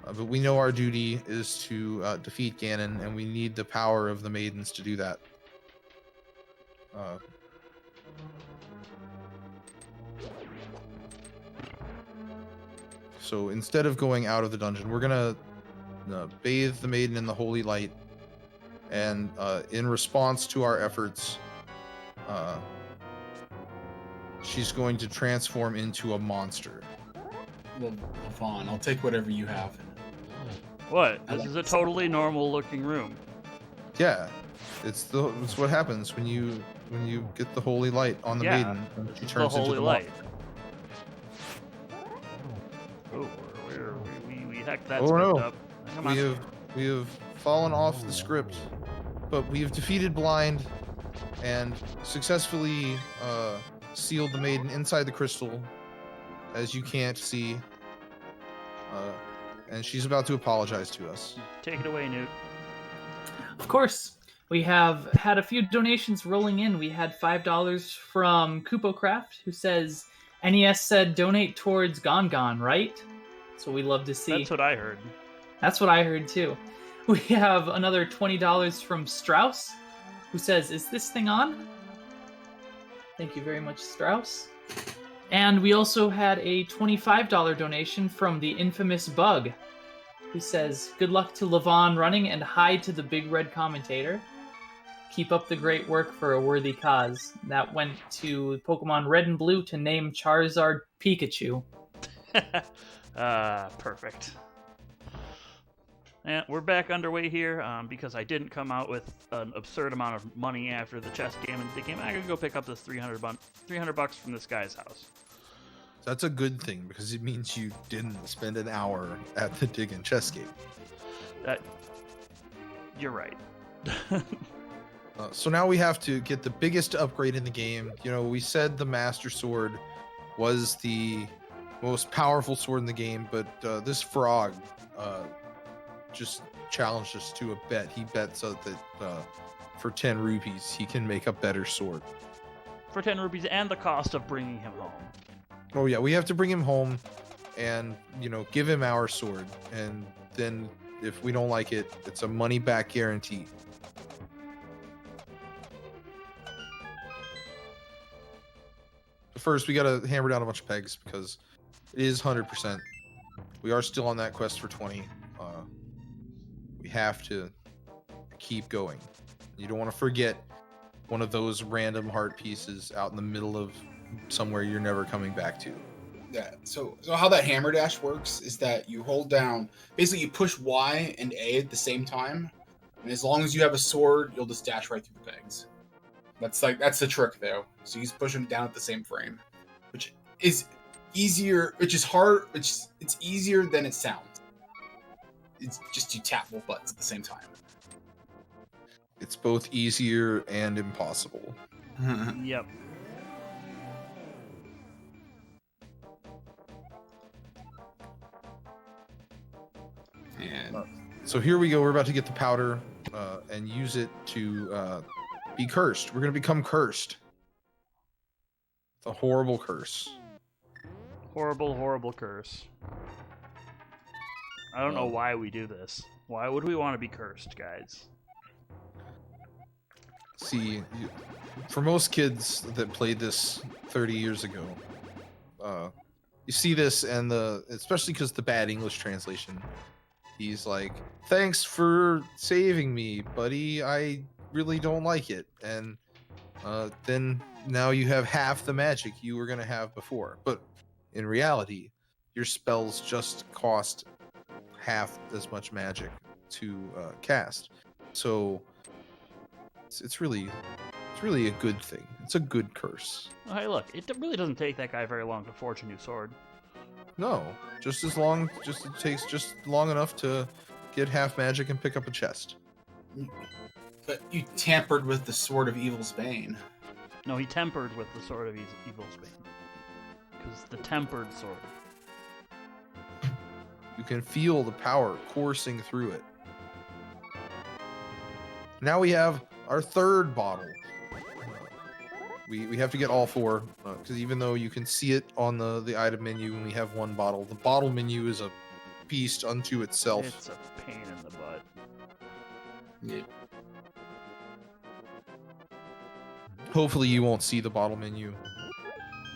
But we know our duty is to defeat Gannon, and we need the power of the maidens to do that. So instead of going out of the dungeon, we're gonna bathe the maiden in the holy light, and in response to our efforts, she's going to transform into a monster. Well, Lavan, I'll take whatever you have. What? This is a totally normal looking room. Yeah, it's what happens when you get the holy light on the maiden. And she turns the holy into the light. monster. Oh, we hacked that Oh, script no. up. Come on. We have fallen off the script, but we have defeated Blind and successfully sealed the maiden inside the crystal, as you can't see. And she's about to apologize to us. Take it away, Newt. Of course. We have had a few donations rolling in. We had $5 from KupoCraft, who says, NES said donate towards Gon, right? That's what we love to see. That's what I heard. That's what I heard too. We have another $20 from Strauss, who says, is this thing on? Thank you very much, Strauss. And we also had a $25 donation from the infamous Bug, who says, good luck to Lavan running and hi to the big red commentator. Keep up the great work for a worthy cause. That went to Pokemon Red and Blue to name Charizard Pikachu. Perfect. And we're back underway here because I didn't come out with an absurd amount of money after the chess game and the game. I'm gonna go pick up this $300 from this guy's house. That's a good thing because it means you didn't spend an hour at the dig and chess game. You're right. So now we have to get the biggest upgrade in the game. You know, we said the Master Sword was the most powerful sword in the game, but this frog just challenged us to a bet. He bets that for 10 rupees, he can make a better sword. For 10 rupees and the cost of bringing him home. Oh yeah, we have to bring him home and, you know, give him our sword. And then if we don't like it, it's a money back guarantee. But first, we gotta hammer down a bunch of pegs because it is 100%. We are still on that quest for 20. We have to keep going. You don't want to forget one of those random heart pieces out in the middle of somewhere you're never coming back to. Yeah, so how that hammer dash works is that you hold down, basically you push Y and A at the same time, and as long as you have a sword, you'll just dash right through the pegs. That's the trick though. So you just push them down at the same frame, which is easier, which is hard, it's easier than it sounds. It's just you tap both buttons at the same time. It's both easier and impossible. Yep. And So here we go. We're about to get the powder and use it to be cursed. We're going to become cursed. a horrible curse. Horrible, horrible curse. I don't know why we do this. Why would we want to be cursed, guys? See, for most kids that played this 30 years ago, you see this, and especially because the bad English translation, he's like, "Thanks for saving me, buddy. I really don't like it." And then now you have half the magic you were gonna have before. But in reality, your spells just cost half as much magic to cast. So it's really a good thing. It's a good curse. Oh, hey, look, it really doesn't take that guy very long to forge a new sword. No, it takes just long enough to get half magic and pick up a chest. But you tampered with the Sword of Evil's Bane. No, he tempered with the Sword of Evil's Bane. Because the tempered sword. You can feel the power coursing through it. Now we have our third bottle. We have to get all four, because even though you can see it on the item menu when we have one bottle, the bottle menu is a beast unto itself. It's a pain in the butt. Yeah. Hopefully you won't see the bottle menu.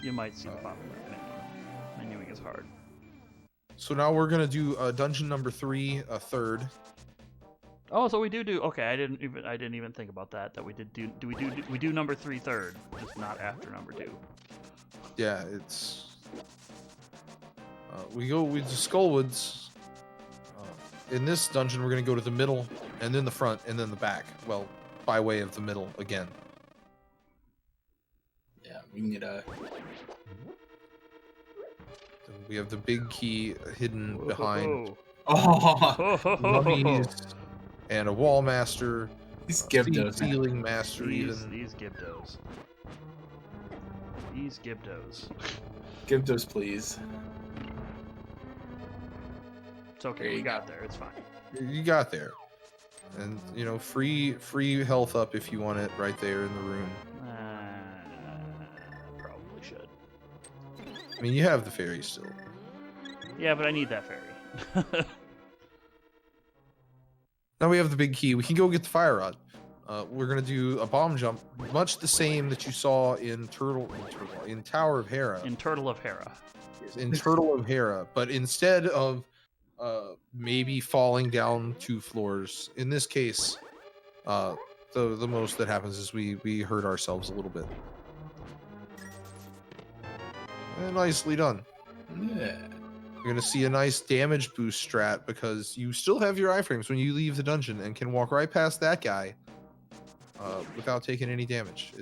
You might see the bottom menu. Menuing is hard. So now we're gonna do dungeon number 3, a third. Oh, so we do. Okay, I didn't even think about that. That we did do. We do number 3 third, just not after number 2. Yeah, it's. We go with the Skullwoods. In this dungeon, we're gonna go to the middle, and then the front, and then the back. Well, by way of the middle again. Yeah, we need a. We have the big key hidden behind Oh, and a wall master. these Gibdos. Ceiling master, These Gibdos. These Gibdos. Gibdos, please. It's okay. We got there. It's fine. You got there, and you know, free health up if you want it right there in the room. Probably should. I mean, you have the fairy still. Yeah, but I need that fairy. Now we have the big key. We can go get the fire rod. We're gonna do a bomb jump, much the same that you saw in Tower of Hera. In Turtle of Hera. In Turtle of Hera, but instead of maybe falling down 2 floors, in this case, the most that happens is we hurt ourselves a little bit. And nicely done. Yeah. You're gonna see a nice damage boost strat because you still have your iframes when you leave the dungeon and can walk right past that guy without taking any damage.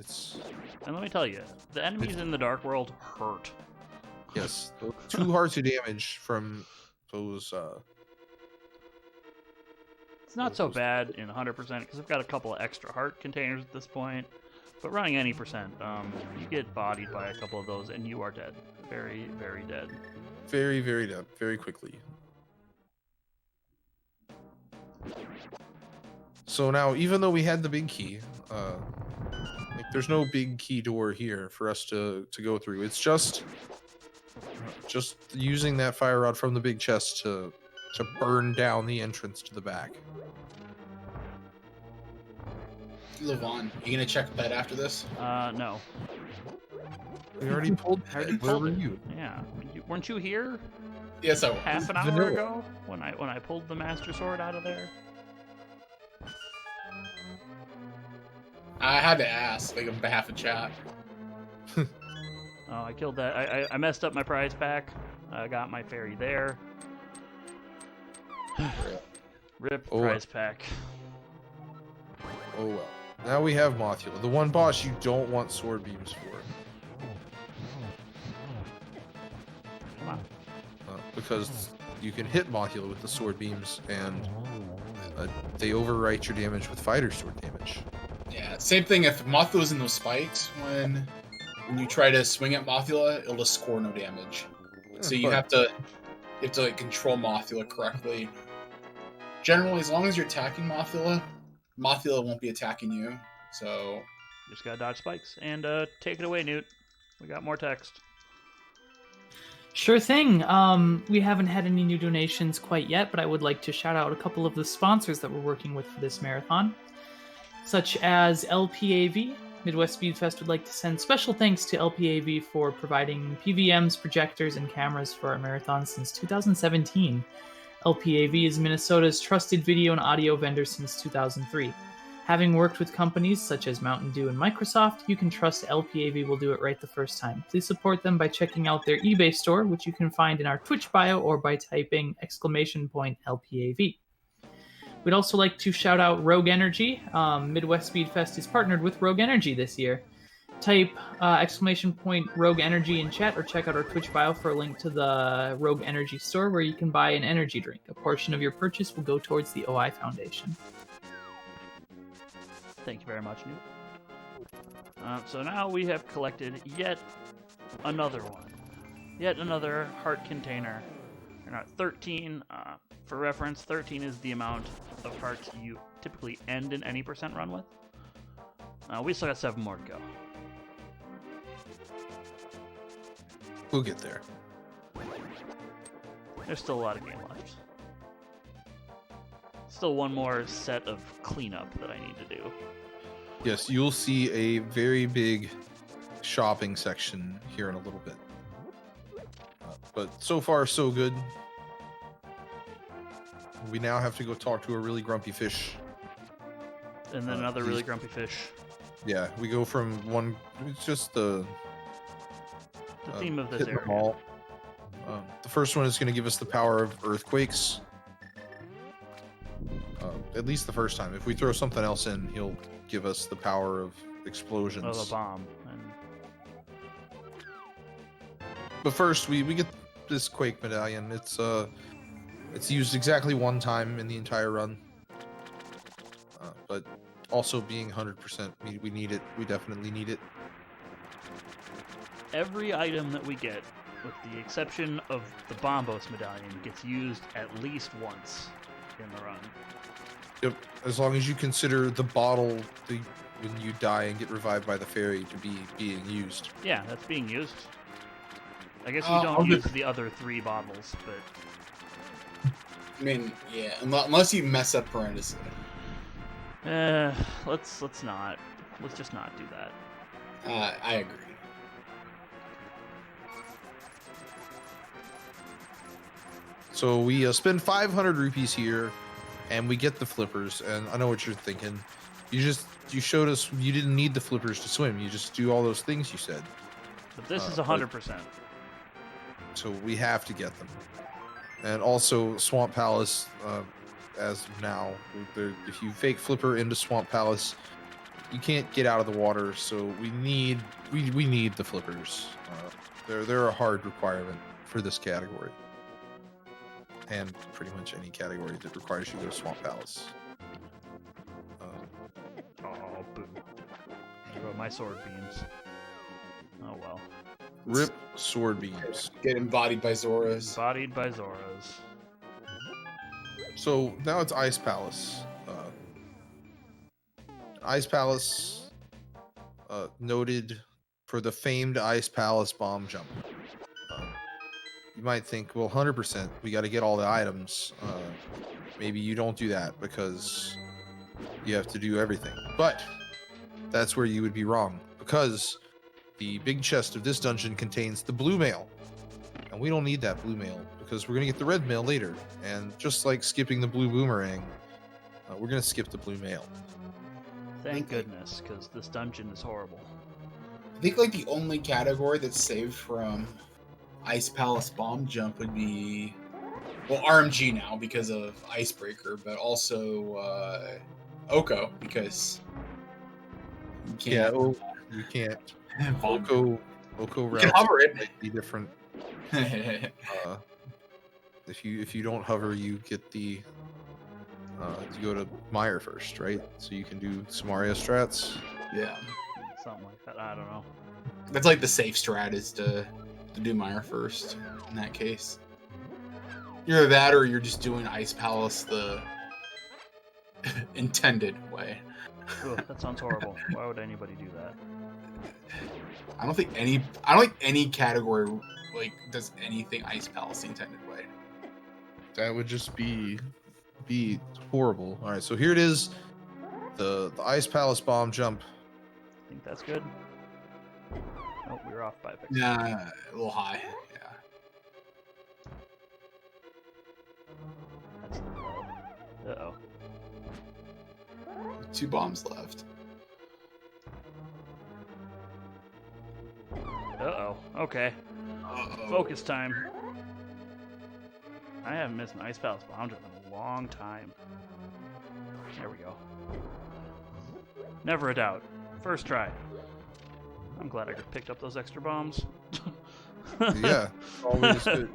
And let me tell you, the enemies in the Dark World hurt. Yes, 2 hearts of damage from those. It's not so bad in 100% because I've got a couple of extra heart containers at this point. But running any percent, you get bodied by a couple of those and you are dead. Very, very dead. Very, very dead. Very quickly. So now, even though we had the big key, there's no big key door here for us to go through. It's just using that fire rod from the big chest to burn down the entrance to the back. Lavan, you gonna check bed after this? No. We already pulled. Where were you? Yeah. Weren't you here? Yes, I was. Half an hour ago when I pulled the Master Sword out of there. I had to ask, like, on behalf of chat. Oh, I killed that. I messed up my prize pack. I got my fairy there. Rip prize pack. Oh well. Now we have Mothula, the one boss you don't want sword beams for. Come on. Because you can hit Mothula with the sword beams, and they overwrite your damage with fighter sword damage. Yeah, same thing if Mothula's in those spikes, when you try to swing at Mothula, it'll just score no damage. So you have to like control Mothula correctly. Generally, as long as you're attacking Mothula, Mothula won't be attacking you. So Just gotta dodge spikes and take it away, Newt. We got more text. Sure thing. We haven't had any new donations quite yet, but I would like to shout out a couple of the sponsors that we're working with for this marathon, such as LPAV. Midwest Speed Fest would like to send special thanks to LPAV for providing PVMs, projectors, and cameras for our marathon since 2017. LPAV is Minnesota's trusted video and audio vendor since 2003. Having worked with companies such as Mountain Dew and Microsoft, you can trust LPAV will do it right the first time. Please support them by checking out their eBay store, which you can find in our Twitch bio or by typing !LPAV. We'd also like to shout out Rogue Energy. Midwest Speed Fest is partnered with Rogue Energy this year. Type !Rogue Energy in chat or check out our Twitch bio for a link to the Rogue Energy store where you can buy an energy drink. A portion of your purchase will go towards the OI Foundation. Thank you very much, Newt. So now we have collected yet another one. Yet another heart container. We're not 13. For reference, 13 is the amount of hearts you typically end in any percent run with. We still got 7 more to go. We'll get there. There's still a lot of game left. Still one more set of cleanup that I need to do. Yes, you'll see a very big shopping section here in a little bit. But so far, so good. We now have to go talk to a really grumpy fish. And then another really grumpy fish. Yeah, we go from one... It's just the theme of this hit area. them all. The first one is going to give us the power of earthquakes. At least the first time. If we throw something else in, he'll give us the power of explosions. Of a bomb. But first, we get this quake medallion. It's used exactly one time in the entire run. But also being 100%, we need it. We definitely need it. Every item that we get, with the exception of the Bombos medallion, gets used at least once in the run. Yep. As long as you consider the bottle when you die and get revived by the fairy to be being used. Yeah, that's being used. I guess we don't use the other 3 bottles, but... I mean, yeah, unless you mess up horrendously. Let's not. Let's just not do that. I agree. So we spend 500 rupees here, and we get the flippers. And I know what you're thinking. You showed us you didn't need the flippers to swim. You just do all those things you said. But this is 100%. So we have to get them. And also Swamp Palace, as of now, if you fake flipper into Swamp Palace, you can't get out of the water. So we need the flippers. They're a hard requirement for this category, and pretty much any category that requires you to go to Swamp Palace. Oh, boo! There go my sword beams. Oh well. Rip sword beams. Get embodied by Zoras. Embodied by Zoras. So now it's Ice Palace. Ice Palace, noted for the famed Ice Palace bomb jump. You might think, well, 100%, we got to get all the items. Maybe you don't do that because you have to do everything. But that's where you would be wrong, because the big chest of this dungeon contains the blue mail. And we don't need that blue mail because we're going to get the red mail later. And just like skipping the blue boomerang, we're going to skip the blue mail. Thank goodness, because this dungeon is horrible. I think like the only category that's saved from Ice Palace bomb jump would be, well, RMG now because of Icebreaker, but also Oko because you can't. Yeah, you can't. Oko routes can hover it. might be different. If you don't hover, you get the you go to Mire first, right? So you can do some Mario strats. Yeah, Something like that. I don't know. that's like the safe strat is to do Mire first. In that case, either that or you're just doing Ice Palace the intended way. Ugh, that sounds horrible. Why would anybody do that? I don't think any category like does anything Ice Palace the intended way. That would just be horrible. All right, so here it is, the Ice Palace bomb jump. I think that's good. Oh, we were off by a pixel. Nah, a little high. Yeah. That's low. Uh-oh. 2 bombs left. Uh-oh. Okay. Uh-oh. Focus time. I haven't missed an Ice Palace bomb jump in a long time. There we go. Never a doubt. First try. I'm glad I picked up those extra bombs. Yeah, always good.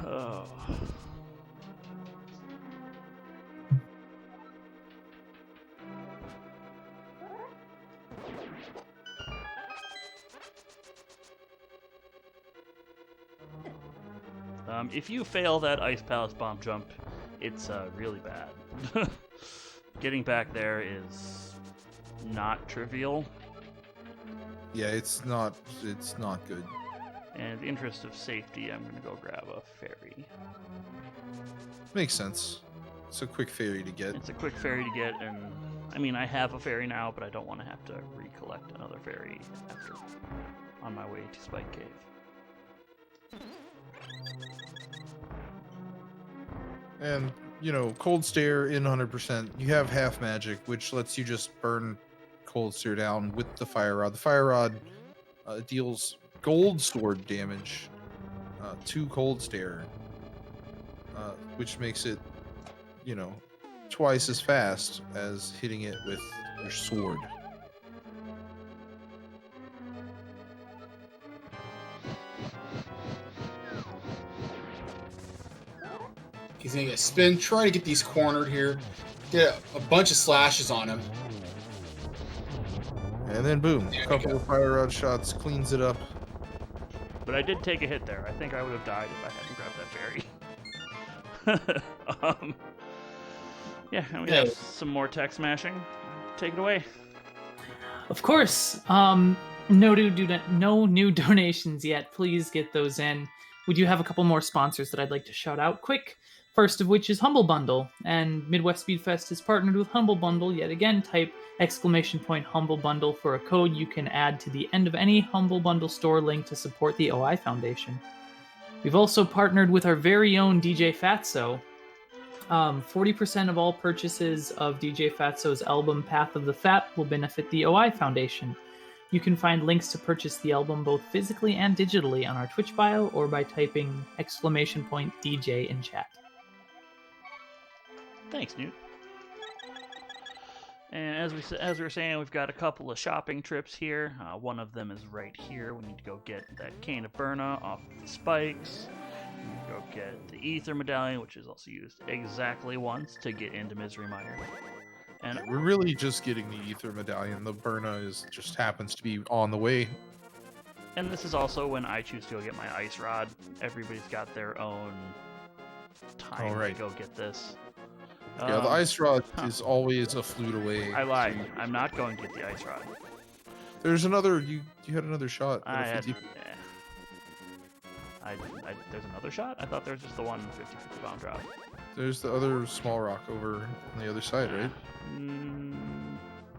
Oh. If you fail that Ice Palace bomb jump, it's really bad. Getting back there is not trivial. Yeah, it's not good. And in the interest of safety, I'm gonna go grab a ferry. Makes sense. It's a quick ferry to get. It's a quick ferry to get, and I mean, I have a ferry now, but I don't want to have to recollect another ferry after on my way to Spike Cave. And, you know, Cold Stare in 100%. You have half magic, which lets you just burn Cold Stare down with the Fire Rod. The Fire Rod deals gold sword damage to Cold Stare, which makes it, you know, twice as fast as hitting it with your sword. He's gonna get a spin, try to get these cornered here. Get a bunch of slashes on him. And then boom, There a we couple go. of Fire Rod shots, cleans it up. But I did take a hit there. I think I would have died if I hadn't grabbed that ferry. Yeah, and we have some more tech smashing. Take it away. Of course. No new donations yet. Please get those in. We do have a couple more sponsors that I'd like to shout out quick. First of which is Humble Bundle, and Midwest Speedfest is partnered with Humble Bundle yet again. Type !Humble Bundle for a code you can add to the end of any Humble Bundle store link to support the OI Foundation. We've also partnered with our very own DJ Fatso. 40% of all purchases of DJ Fatso's album Path of the Fat will benefit the OI Foundation. You can find links to purchase the album both physically and digitally on our Twitch bio or by typing !DJ in chat. Thanks, Newt. And as we were saying, we've got a couple of shopping trips here. One of them is right here. We need to go get that cane of Burna off the spikes. We need to go get the ether medallion, which is also used exactly once to get into Misery Mire. And We're really just getting the ether medallion. The Burna just happens to be on the way. And this is also when I choose to go get my ice rod. Everybody's got their own time right. to go get this. Yeah, the ice rod is always a flute away. I lied. I'm not going to get the ice rod. There's another. You had another shot. I at a had. 50. There's another shot? I thought there was just the one 50-50 bomb drop. There's the other small rock over on the other side, right?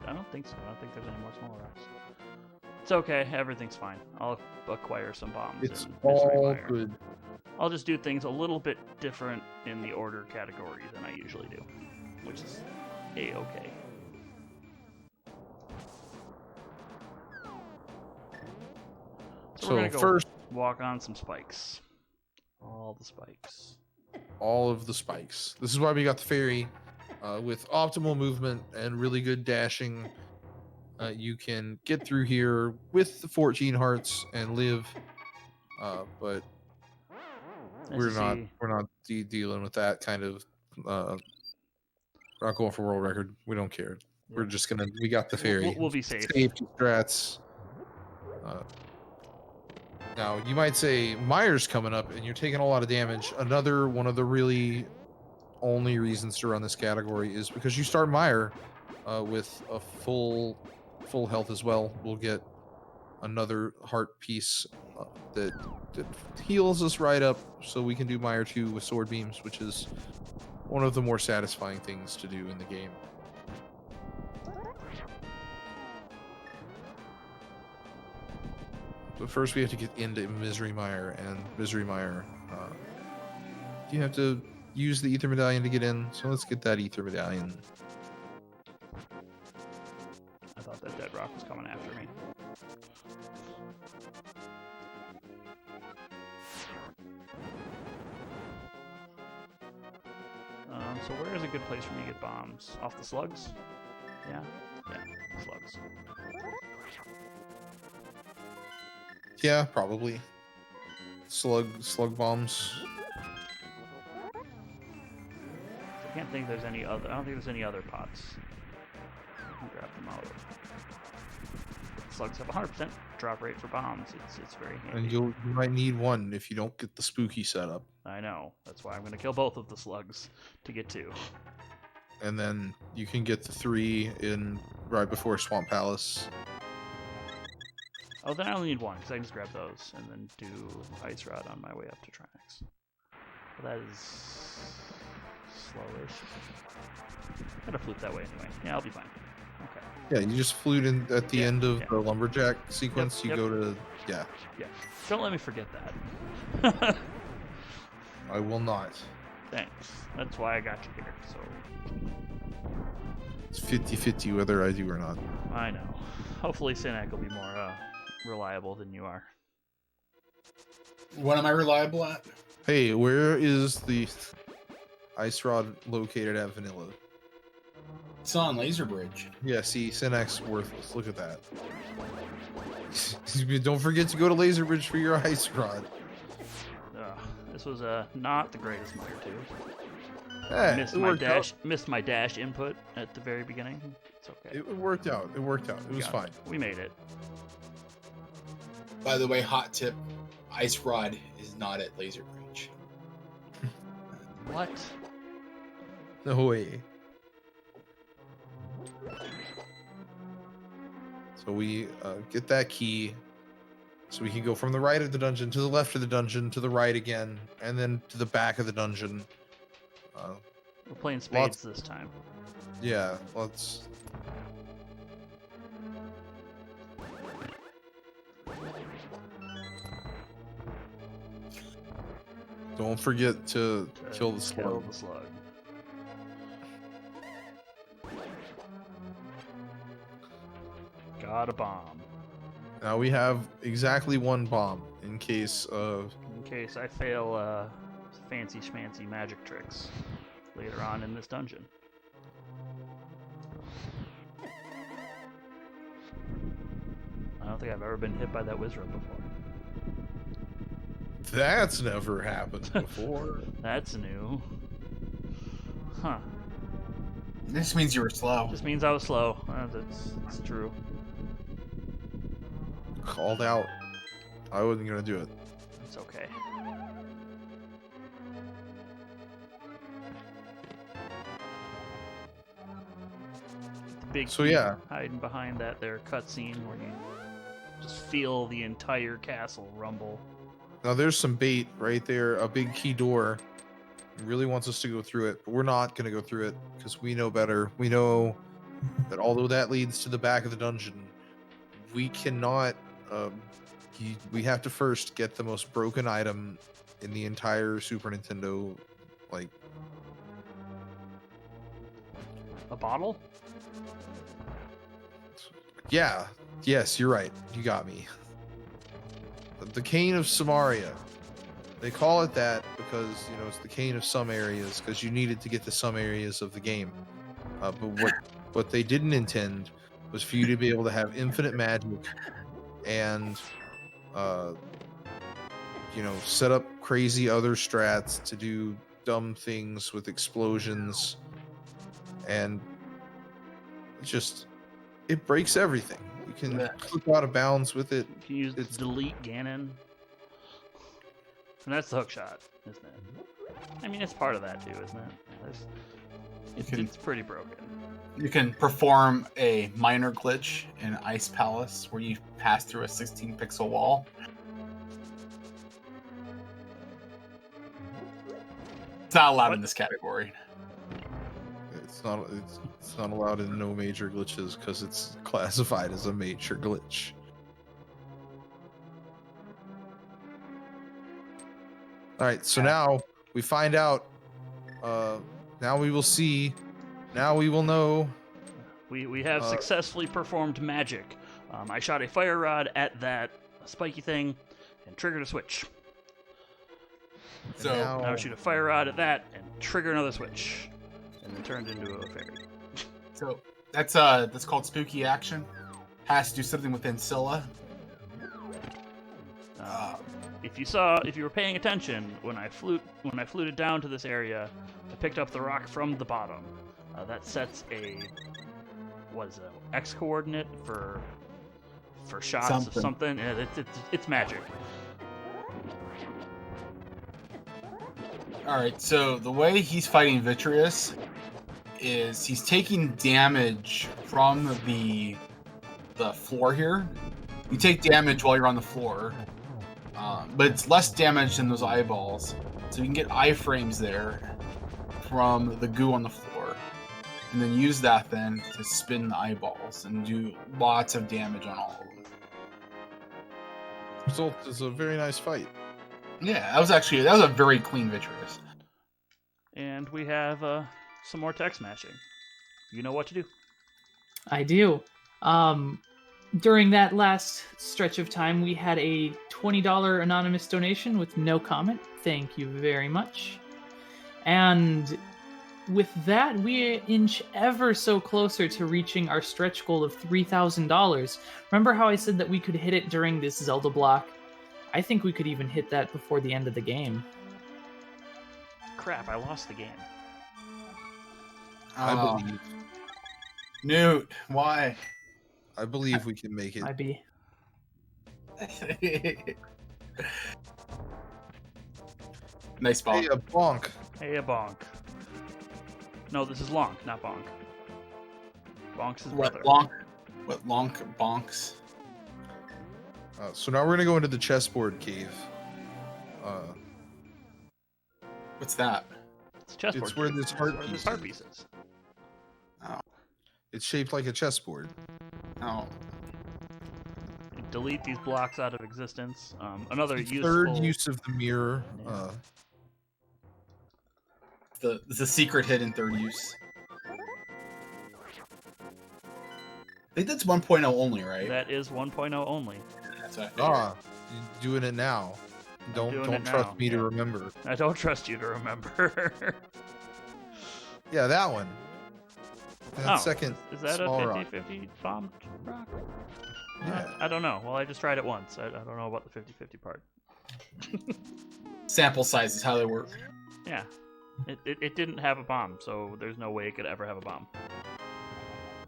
I don't think so. I don't think there's any more small rocks. It's okay. Everything's fine. I'll acquire some bombs. It's in Misery all Mire. good. I'll just do things a little bit different in the order category than I usually do, which is a-okay. So we're gonna go first, walk on some spikes. All the spikes. all of the spikes. This is why we got the ferry. With optimal movement and really good dashing, you can get through here with the 14 hearts and live. But we're not dealing with that kind of. We're not going for world record. We don't care. We're just gonna. We got the ferry. We'll be safe. Safety strats. Now you might say Mire's coming up, and you're taking a lot of damage. Another one of the really only reasons to run this category is because you start Mire with a full full health as well, we'll get another heart piece that heals us right up, so we can do Mire 2 with sword beams, which is one of the more satisfying things to do in the game. But first we have to get into Misery Mire, and Misery Mire, you have to use the Ether Medallion to get in, so let's get that Ether Medallion. I thought that dead rock was coming after me. So where is a good place for me to get bombs? Off the slugs? Yeah? Yeah, slugs. Yeah, probably. Slug bombs. I can't think there's any other. I don't think there's any other pots. I can grab them out. Slugs have a 100% drop rate for bombs. It's very handy. And you might need one if you don't get the spooky setup. I know. That's why I'm going to kill both of the slugs to get 2. And then you can get the 3 in right before Swamp Palace. Oh, then I only need 1 because I can just grab those and then do Ice Rod on my way up to Trinex. Well, that is slowish. Gotta flute that way anyway. Yeah, I'll be fine. Okay. Yeah, you just flute in at the end of the lumberjack sequence. Yep, you go to yeah. Don't let me forget that. I will not. Thanks. That's why I got you here. So It's 50-50 whether I do or not. I know. Hopefully, Sinek will be more reliable than you are. What am I reliable at? Hey, where is the ice rod located at Vanilla? It's on Laser Bridge. Yeah, see, Sinek's worthless. Look at that. Don't forget to go to Laser Bridge for your ice rod. This was not the greatest Mire 2. Hey, Missed my dash input at the very beginning. It's okay. It worked out. It worked out. It was fine. We made it. By the way, hot tip: Ice Rod is not at Laser Bridge. What? No way. So we get that key, so we can go from the right of the dungeon to the left of the dungeon to the right again, and then to the back of the dungeon. We're playing spades this time. Yeah, let's. Don't forget to kill the slug. Kill the slug. Got a bomb. Now we have exactly 1 bomb in case I fail fancy schmancy magic tricks later on in this dungeon. I don't think I've ever been hit by that wizard before. That's never happened before. That's new. Huh. This means you were slow. Just means I was slow. That's true. Called out. I wasn't gonna do it. It's okay. The big So yeah, hiding behind that there cutscene where you just feel the entire castle rumble. now there's some bait right there. A big key door. He really wants us to go through it, but we're not gonna go through it because we know better. We know that although that leads to the back of the dungeon, we cannot. We have to first get the most broken item in the entire Super Nintendo, like A bottle? yeah, yes, you're right. You got me. The Cane of Samaria. They call it that because it's the Cane of some areas because you needed to get to some areas of the game. But what they didn't intend was for you to be able to have infinite magic and set up crazy other strats to do dumb things with explosions, and it breaks everything. You can flip out of bounds with it. You can use delete Gannon. And that's the hook shot, isn't it? I mean, it's part of that too, isn't it? It's pretty broken. You can perform a minor glitch in Ice Palace where you pass through a 16 pixel wall. It's not allowed in this category. It's not allowed in no major glitches because it's classified as a major glitch. All right, so now we find out. Now we will see. Now we will know. We have successfully performed magic. I shot a fire rod at that spiky thing and triggered a switch. So Now I shoot a fire rod at that and trigger another switch, and then turned into a fairy. So that's called spooky action. Has to do something within Scylla. If you were paying attention when I fluted down to this area, I picked up the rock from the bottom. That sets a X coordinate for shots of something. Yeah, it's magic. All right. So the way he's fighting Vitreous is he's taking damage from the floor here. You take damage while you're on the floor. But it's less damage than those eyeballs. So you can get iframes there from the goo on the floor. And then use that then to spin the eyeballs and do lots of damage on all of them. Result is a very nice fight. Yeah, that was a very clean Vitreous. And we have some more text matching. You know what to do. I do. During that last stretch of time, we had a $20 anonymous donation with no comment. Thank you very much. And with that, we inch ever so closer to reaching our stretch goal of $3,000. Remember how I said that we could hit it during this Zelda block? I think we could even hit that before the end of the game. Crap, I lost the game. I believe. Newt, why? I believe we can make it. I be. Nice ball. Hey, a bonk. Hey, a bonk. No, this is Lonk, not Bonk. Bonk's his brother. What Lonk bonks? So now we're gonna go into the chessboard cave. What's that? It's a chessboard. It's where this heart Where piece this heart is. piece is. Oh. It's shaped like a chessboard. Oh. Delete these blocks out of existence. Another The useful... third use of the mirror. The secret hidden third use. I think that's 1.0 only, right? That is 1.0 only. That's what I figured. You're doing it now. Don't it trust now. me to remember. I don't trust you to remember. Yeah, that one. That second Is that a small rock. 50-50 bombed rock? Yeah. I don't know. Well, I just tried it once. I don't know about the 50-50 part. Sample size is how they work. Yeah. It didn't have a bomb, so there's no way it could ever have a bomb.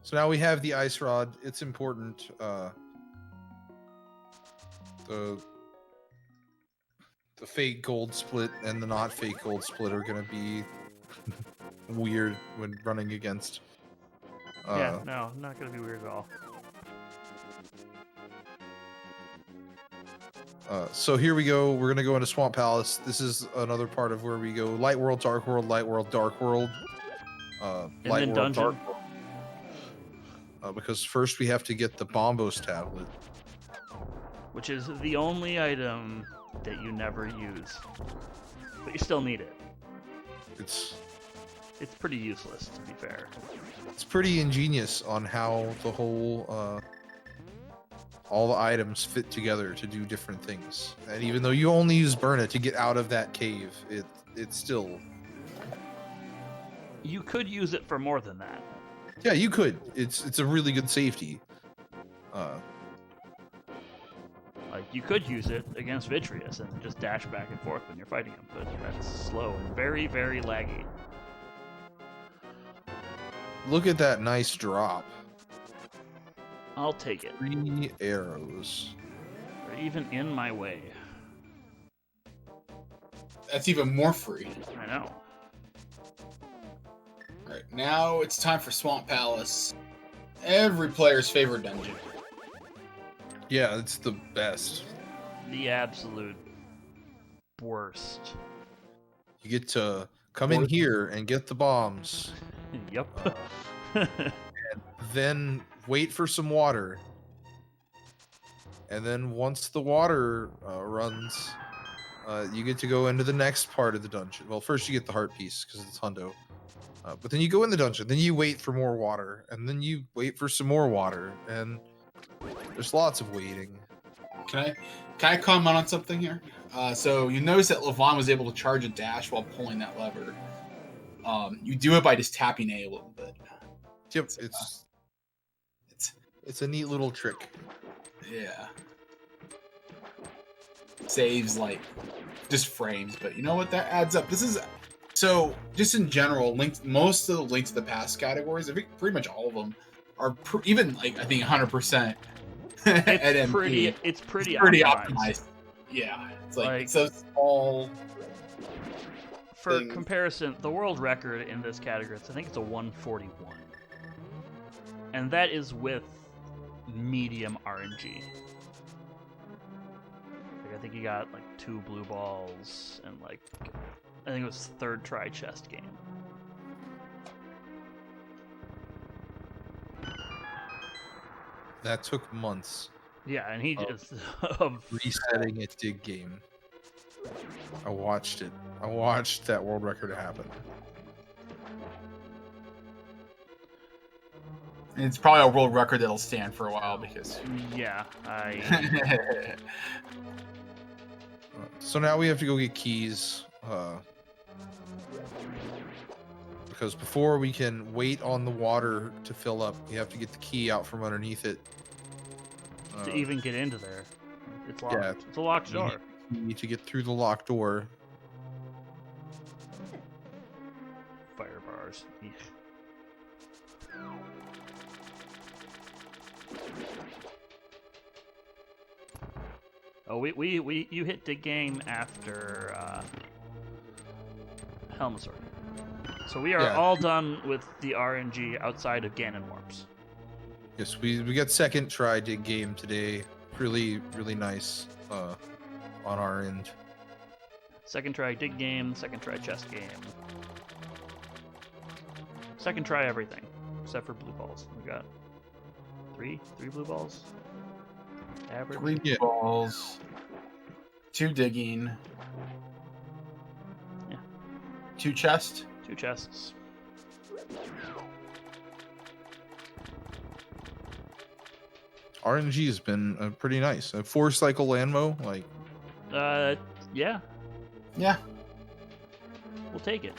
So now we have the ice rod. It's important. The fake gold split and the not fake gold split are gonna be weird when running against. Yeah, no, not gonna be weird at all. So here we go. We're gonna go into Swamp Palace. This is another part of where we go Light World, Dark World, Light World, Dark World. Light then World, dungeon. Dark World. Because first we have to get the Bombo's tablet. Which is the only item that you never use. But you still need it. It's pretty useless, to be fair. It's pretty ingenious on how the whole all the items fit together to do different things. And even though you only use Burna to get out of that cave, it's still... You could use it for more than that. Yeah, you could. It's a really good safety. Like, you could use it against Vitreous and just dash back and forth when you're fighting him, but that's slow and very, very laggy. Look at that nice drop. I'll take it. 3 arrows. They're even in my way. That's even more free. I know. Alright, now it's time for Swamp Palace. Every player's favorite dungeon. Yeah, it's the best. The absolute worst. You get to come in here and get the bombs, Yep. then wait for some water. And then once the water runs, you get to go into the next part of the dungeon. Well, first you get the heart piece because it's hundo. But then you go in the dungeon, then you wait for more water, and then you wait for some more water, and there's lots of waiting. Can I comment on something here? So you notice that Lavan was able to charge a dash while pulling that lever. You do it by just tapping A little bit. Yep, it's a neat little trick. Yeah. Saves like just frames, but you know what? That adds up. This is so just in general. Most of the Link to the Past categories, I think pretty much all of them are even like I think 100%. It's pretty optimized. Yeah, it's like so small. For things. comparison, the world record in this category, I think it's a 141, and that is with medium RNG. Like, I think you got like 2 blue balls and like I think it was third try chest game. That took months. Yeah, and he just resetting a dig game. I watched it. I watched that world record happen. And it's probably a world record that'll stand for a while because. Yeah, So now we have to go get keys. Because before we can wait on the water to fill up, we have to get the key out from underneath it. to even get into there. It's locked. Yeah, It's a locked door. You need to get through the locked door. Fire bars. Eesh. Oh, you hit the game after Helmet Sword. So we are all done with the RNG outside of Gannon warps. Yes, we got second try dig game today. Really nice on our end. Second try dig game, second try chest game. Second try everything, except for blue balls. We got three blue balls. Average. 3 blue balls. 2 digging. Yeah. 2 chest. 2 chests. RNG has been pretty nice. A 4-cycle Lanmo, like. Yeah. Yeah. We'll take it.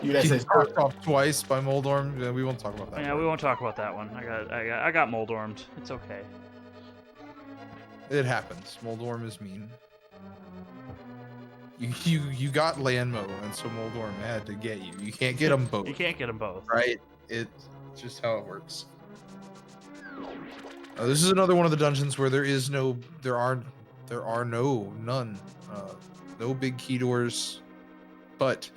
You guys say Started off twice by Moldorm. We won't talk about that. Yeah, we won't talk about that one. I got Moldormed. It's okay. It happens. Moldorm is mean. You got Lanmo, and so Moldorm had to get you. You can't get them both. You can't get them both. Right? It's just how it works. This is another one of the dungeons where there are none. No big key doors, but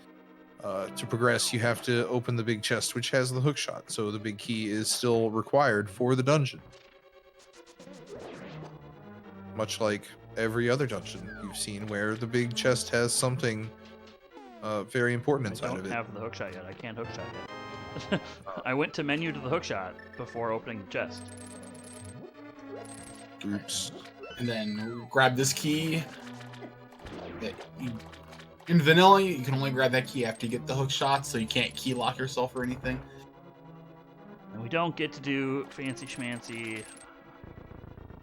to progress, you have to open the big chest, which has the hook shot. So the big key is still required for the dungeon, much like every other dungeon you've seen, where the big chest has something very important inside of it. I don't have the hook shot yet. I can't hook shot yet. I went to menu to the hook shot before opening the chest. Oops. And then grab this key. In vanilla, you can only grab that key after you get the hook shot, so you can't key lock yourself or anything. And we don't get to do fancy schmancy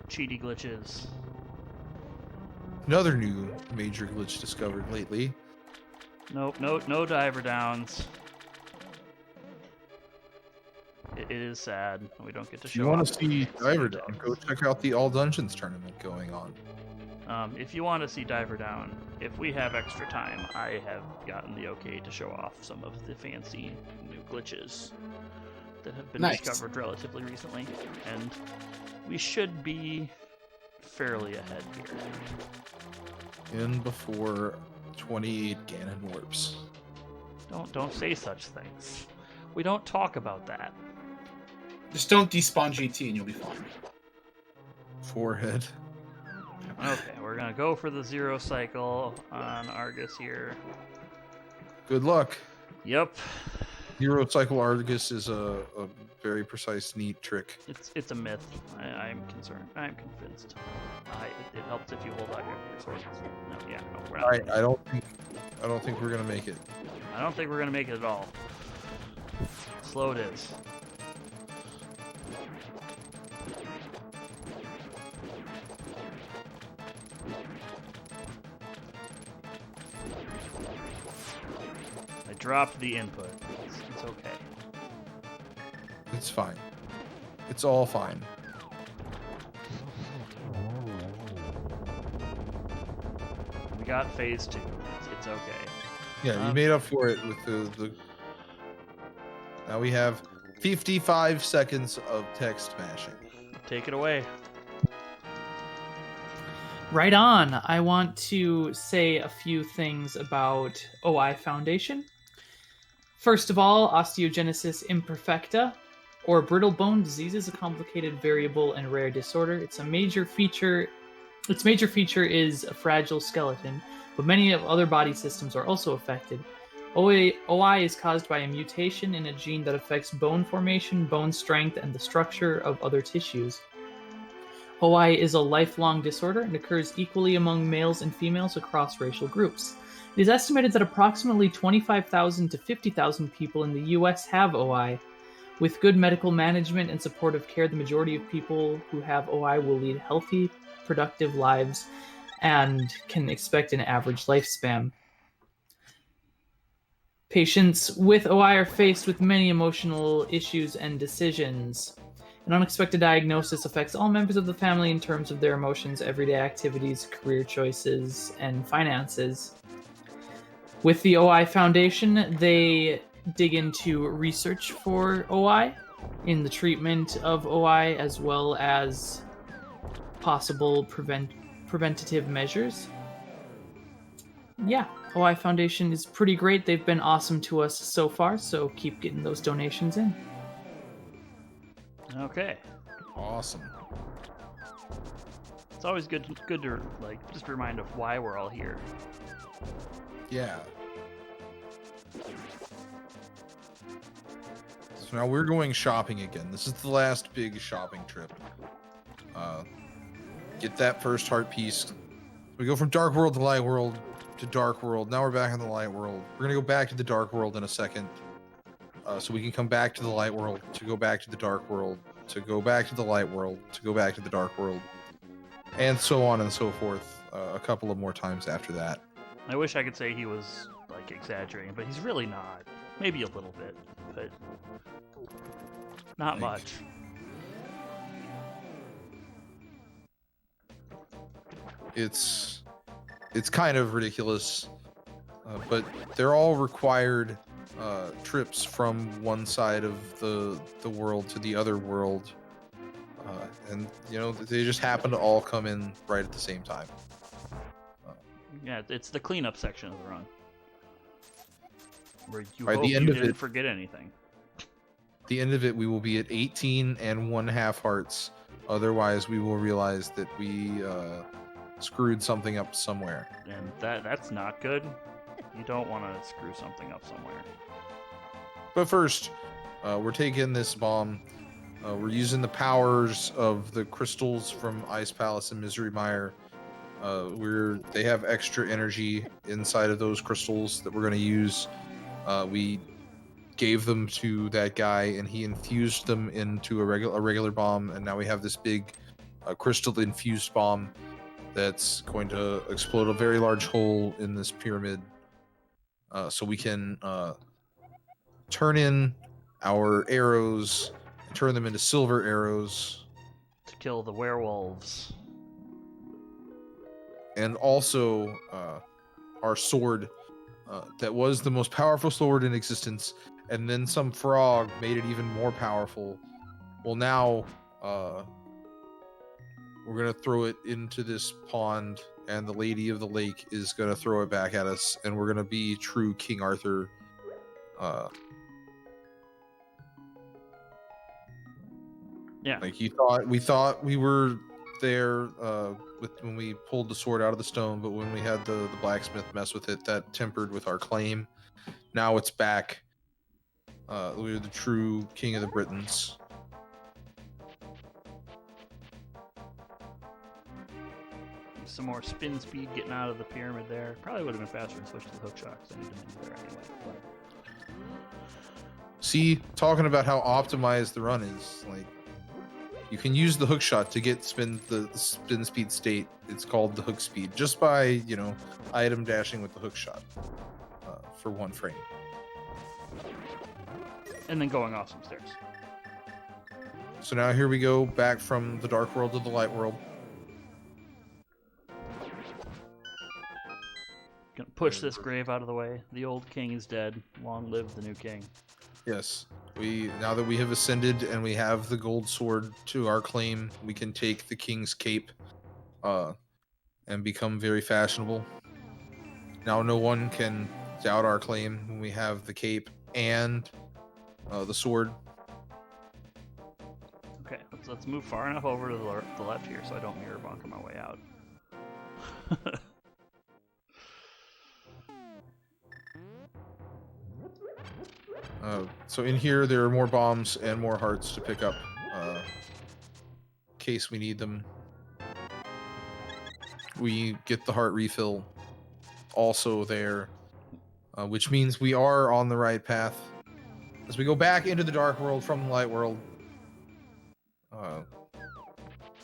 cheaty glitches. Another new major glitch discovered lately. Nope, no diver downs. It is sad. We don't get to If show you want off to see Diver the Down, dogs. go check out the All Dungeons tournament going on. If you want to see Diver Down, if we have extra time, I have gotten the okay to show off some of the fancy new glitches that have been discovered relatively recently, and we should be fairly ahead here. In before 28 Gannon warps. Don't say such things. We don't talk about that. Just don't despawn GT and you'll be fine. Forehead. Okay, we're gonna go for the 0 cycle on Argus here. Good luck. Yep. 0 cycle Argus is a very precise, neat trick. It's a myth. I'm concerned. I'm convinced. It helps if you hold out your resources. No, yeah, no, we're not. I don't think we're gonna make it. I don't think we're gonna make it at all. Slow it is. I dropped the input. It's okay. It's fine. It's all fine. We got phase 2. It's okay. Yeah, you made up for it with the. Now we have 55 seconds of text mashing. Take it away. Right on. I want to say a few things about OI Foundation. First of all, osteogenesis imperfecta, or brittle bone disease, is a complicated, variable, and rare disorder. Its major feature is a fragile skeleton, but many of other body systems are also affected. OI is caused by a mutation in a gene that affects bone formation, bone strength, and the structure of other tissues. OI is a lifelong disorder and occurs equally among males and females across racial groups. It is estimated that approximately 25,000 to 50,000 people in the U.S. have OI. With good medical management and supportive care, the majority of people who have OI will lead healthy, productive lives and can expect an average lifespan. Patients with OI are faced with many emotional issues and decisions. An unexpected diagnosis affects all members of the family in terms of their emotions, everyday activities, career choices, and finances. With the OI Foundation, they dig into research for OI, in the treatment of OI, as well as possible preventative measures. Yeah, OI Foundation is pretty great. They've been awesome to us so far, so keep getting those donations in. Okay. Awesome. It's always good to just remind of why we're all here. Yeah. So now we're going shopping again. This is the last big shopping trip. Get that first heart piece. We go from Dark World to Light World to Dark World. Now we're back in the Light World. We're gonna go back to the Dark World in a second. So we can come back to the Light World, to go back to the Dark World, to go back to the Light World, to go back to the Dark World, and so on and so forth a couple of more times after that. I wish I could say he was exaggerating, but he's really not. Maybe a little bit, but not much. It's kind of ridiculous, but they're all required trips from one side of the world to the other world, and they just happen to all come in right at the same time. Yeah, it's the cleanup section of the run, where you By hope the end you of didn't it- forget anything. At the end of it, we will be at 18 1/2 hearts. Otherwise, we will realize that we screwed something up somewhere. And that's not good. You don't want to screw something up somewhere. But first, we're taking this bomb. We're using the powers of the crystals from Ice Palace and Misery Mire. They have extra energy inside of those crystals that we're going to use. We gave them to that guy, and he infused them into a regular bomb, and now we have this big crystal infused bomb that's going to explode a very large hole in this pyramid, so we can turn in our arrows and turn them into silver arrows To kill the werewolves. and also our sword that was the most powerful sword in existence, and then some frog made it even more powerful. Well, now we're gonna throw it into this pond, and the Lady of the Lake is gonna throw it back at us, and we're gonna be true King Arthur Yeah. Like we thought we were there when we pulled the sword out of the stone, but when we had the blacksmith mess with it, that tempered with our claim. Now it's back. We're the true king of the Britons. Some more spin speed getting out of the pyramid there. Probably would have been faster to switch to the hook shot because I need to move there anyway. But... See, talking about how optimized the run is, like you can use the hook shot to get the spin speed state. It's called the hook speed just by item dashing with the hook shot for 1 frame. And then going off some stairs. So now here we go back from the dark world to the light world. Gonna push this grave out of the way. The old king is dead. Long live the new king. Yes. Now that we have ascended and we have the gold sword to our claim, we can take the king's cape and become very fashionable. Now no one can doubt our claim when we have the cape and the sword. Okay, let's move far enough over to the left here so I don't mirror bonk on my way out. So in here, there are more bombs and more hearts to pick up, in case we need them. We get the heart refill also there, which means we are on the right path. As we go back into the dark world from the light world,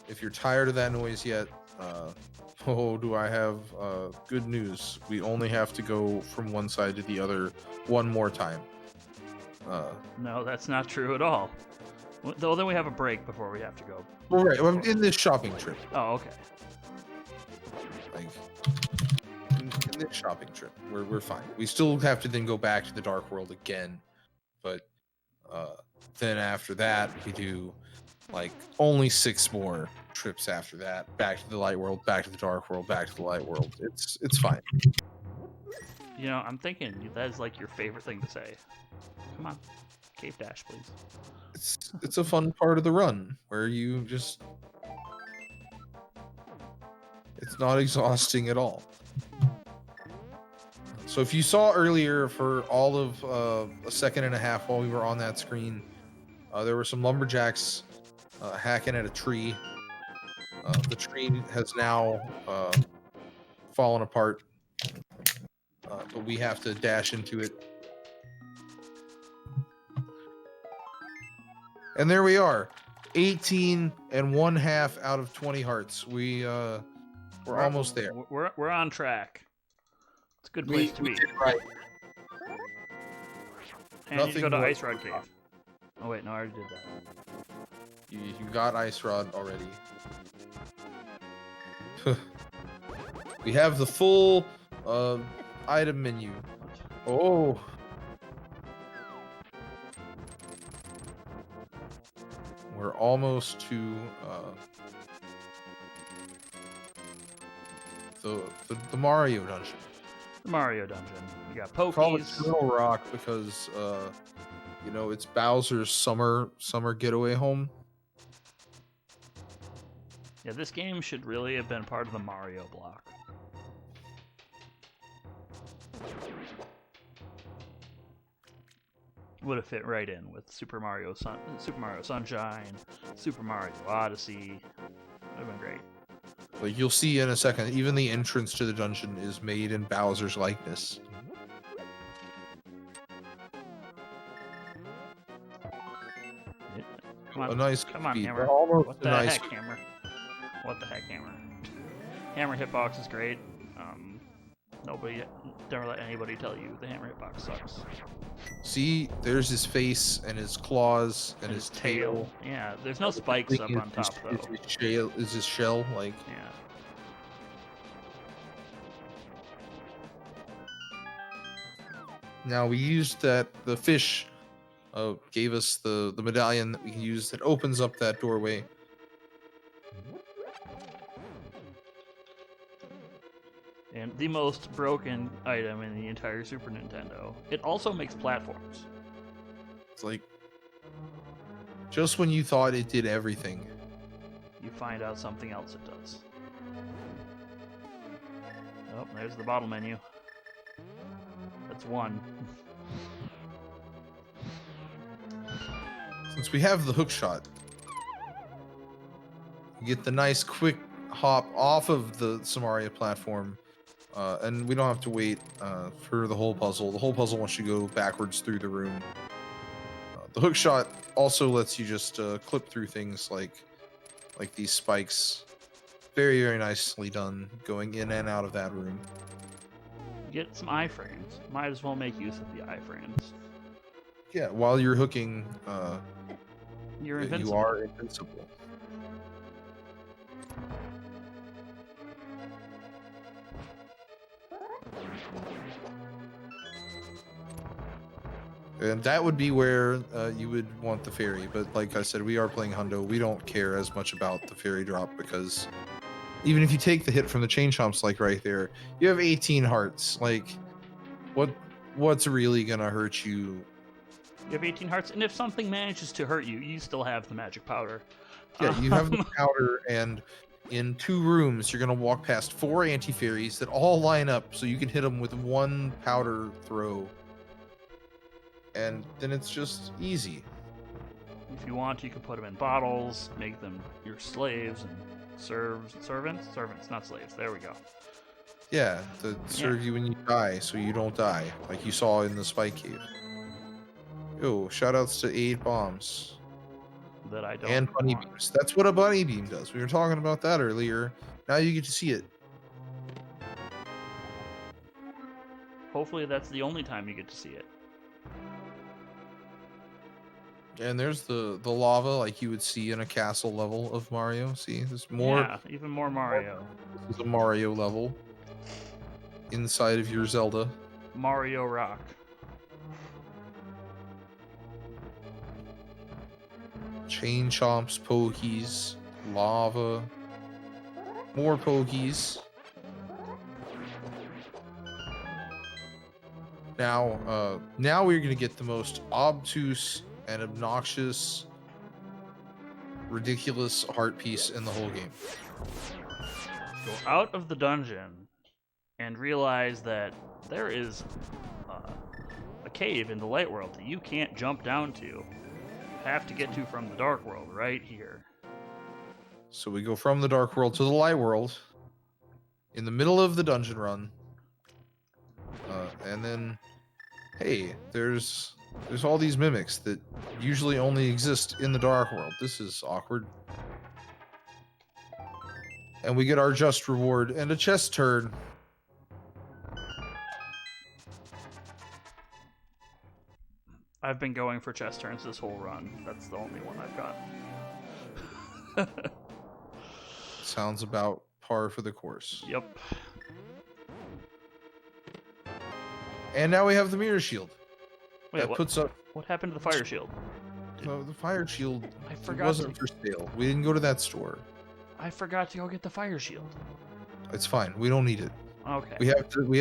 if you're tired of that noise yet, oh, do I have good news. We only have to go from one side to the other one more time. No, that's not true at all. Well, then we have a break before we have to go. Well, right, well, in this shopping trip. Oh, okay. Like, in this shopping trip, we're fine. We still have to then go back to the dark world again, but then after that, we do like only 6 more trips after that. Back to the light world, back to the dark world, back to the light world. It's fine. I'm thinking that is like your favorite thing to say. Come on, cave dash, please. It's a fun part of the run where you just... It's not exhausting at all. So if you saw earlier for all of a second and a half while we were on that screen, there were some lumberjacks hacking at a tree. The tree has now fallen apart, but we have to dash into it. And there we are, 18 and 1/2 out of 20 hearts. We're almost there. We're on track. It's a good place to be. Did right. And you go to Ice Rod Cave. Oh wait, no, I already did that. You got Ice Rod already. We have the full item menu. Oh. We're almost to the Mario dungeon. The Mario dungeon. You got Call it Pokies. Turtle Rock because it's Bowser's summer getaway home. Yeah, this game should really have been part of the Mario block. Would have fit right in with Super Mario Sunshine, Super Mario Odyssey. Would have been great. Like you'll see in a second, even the entrance to the dungeon is made in Bowser's likeness. Come on, A nice come on, beat. Hammer. Almost What the a nice heck, Hammer? What the heck, Hammer? Hammer hitbox is great. Never let anybody tell you the Hammer hitbox sucks. See, there's his face and his claws and his tail. Yeah, there's no spikes up on top though. Is his shell like? Yeah. Now we used the fish gave us the medallion that we can use that opens up that doorway. And the most broken item in the entire Super Nintendo. It also makes platforms. It's like, just when you thought it did everything, You find out something else it does. Oh, there's the bottle menu. That's one. since we have the hook shot, you get the nice quick hop off of the Samaria platform, and we don't have to wait for the whole puzzle. The whole puzzle wants you to go backwards through the room. The hook shot also lets you just clip through things like these spikes. Very, very nicely done, going in and out of that room. Get some iframes. Might as well make use of the iframes. Yeah, while you're hooking, You're you invincible. are invincible. And that would be where you would want the fairy. But like I said, we are playing Hundo. We don't care as much about the fairy drop, because even if you take the hit from the chain chomps, like right there, you have 18 hearts. Like, what's really gonna hurt you? You have 18 hearts, and if something manages to hurt you, you still have the magic powder. Yeah, you have the powder, and in 2 rooms, you're gonna walk past 4 anti-fairies that all line up, so you can hit them with 1 powder throw. And then it's just easy. If you want, you can put them in bottles, make them your slaves and servants, not slaves. There we go. Yeah, to serve you when you die, so you don't die, like you saw in the Spike Cave. Yo, shoutouts to 8 bombs. That I don't. And bunny want. beams. That's what a bunny beam does. We were talking about that earlier. Now you get to see it. Hopefully, that's the only time you get to see it. And there's the lava like you would see in a castle level of Mario. See, there's more. Yeah, even more Mario. This is a Mario level inside of your Zelda. Mario Rock. Chain chomps, pokies, lava, more pokies. Now we're gonna get the most obtuse and obnoxious, ridiculous heart piece in the whole game. Go out of the dungeon and realize that there is a cave in the light world that you can't jump down to. You have to get to from the dark world right here. So we go from the dark world to the light world in the middle of the dungeon run. And then, hey, there's all these mimics that usually only exist in the dark world. This is awkward. And we get our just reward and a chest turn. I've been going for chest turns this whole run. That's the only one I've got. Sounds about par for the course. Yep. And now we have the mirror shield. Wait, That what? puts up What happened to the fire shield? the fire shield. I It forgot. wasn't for sale. We didn't go to that store. I forgot to go get the fire shield. It's fine. We don't need it. Okay. We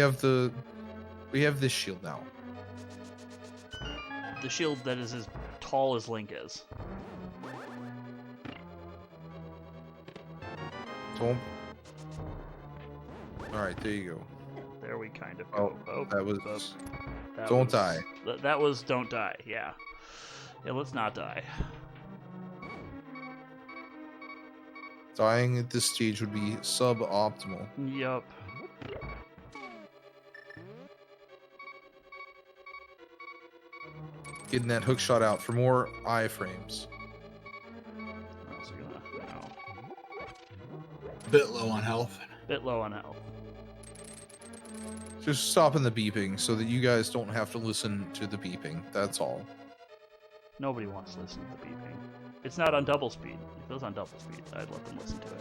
have this shield now. The shield that is as tall as Link is. Don't. All right, there you go. There we kind of go. That was. that Don't was- die. That was don't die. Yeah. Yeah. Let's not die. Dying at this stage would be suboptimal. Yup. Getting that hook shot out for more iframes. I'm also gonna now Bit low on health. bit low on health. Just stopping the beeping so that you guys don't have to listen to the beeping. That's all. Nobody wants to listen to the beeping. It's not on double speed. If it was on double speed, I'd let them listen to it.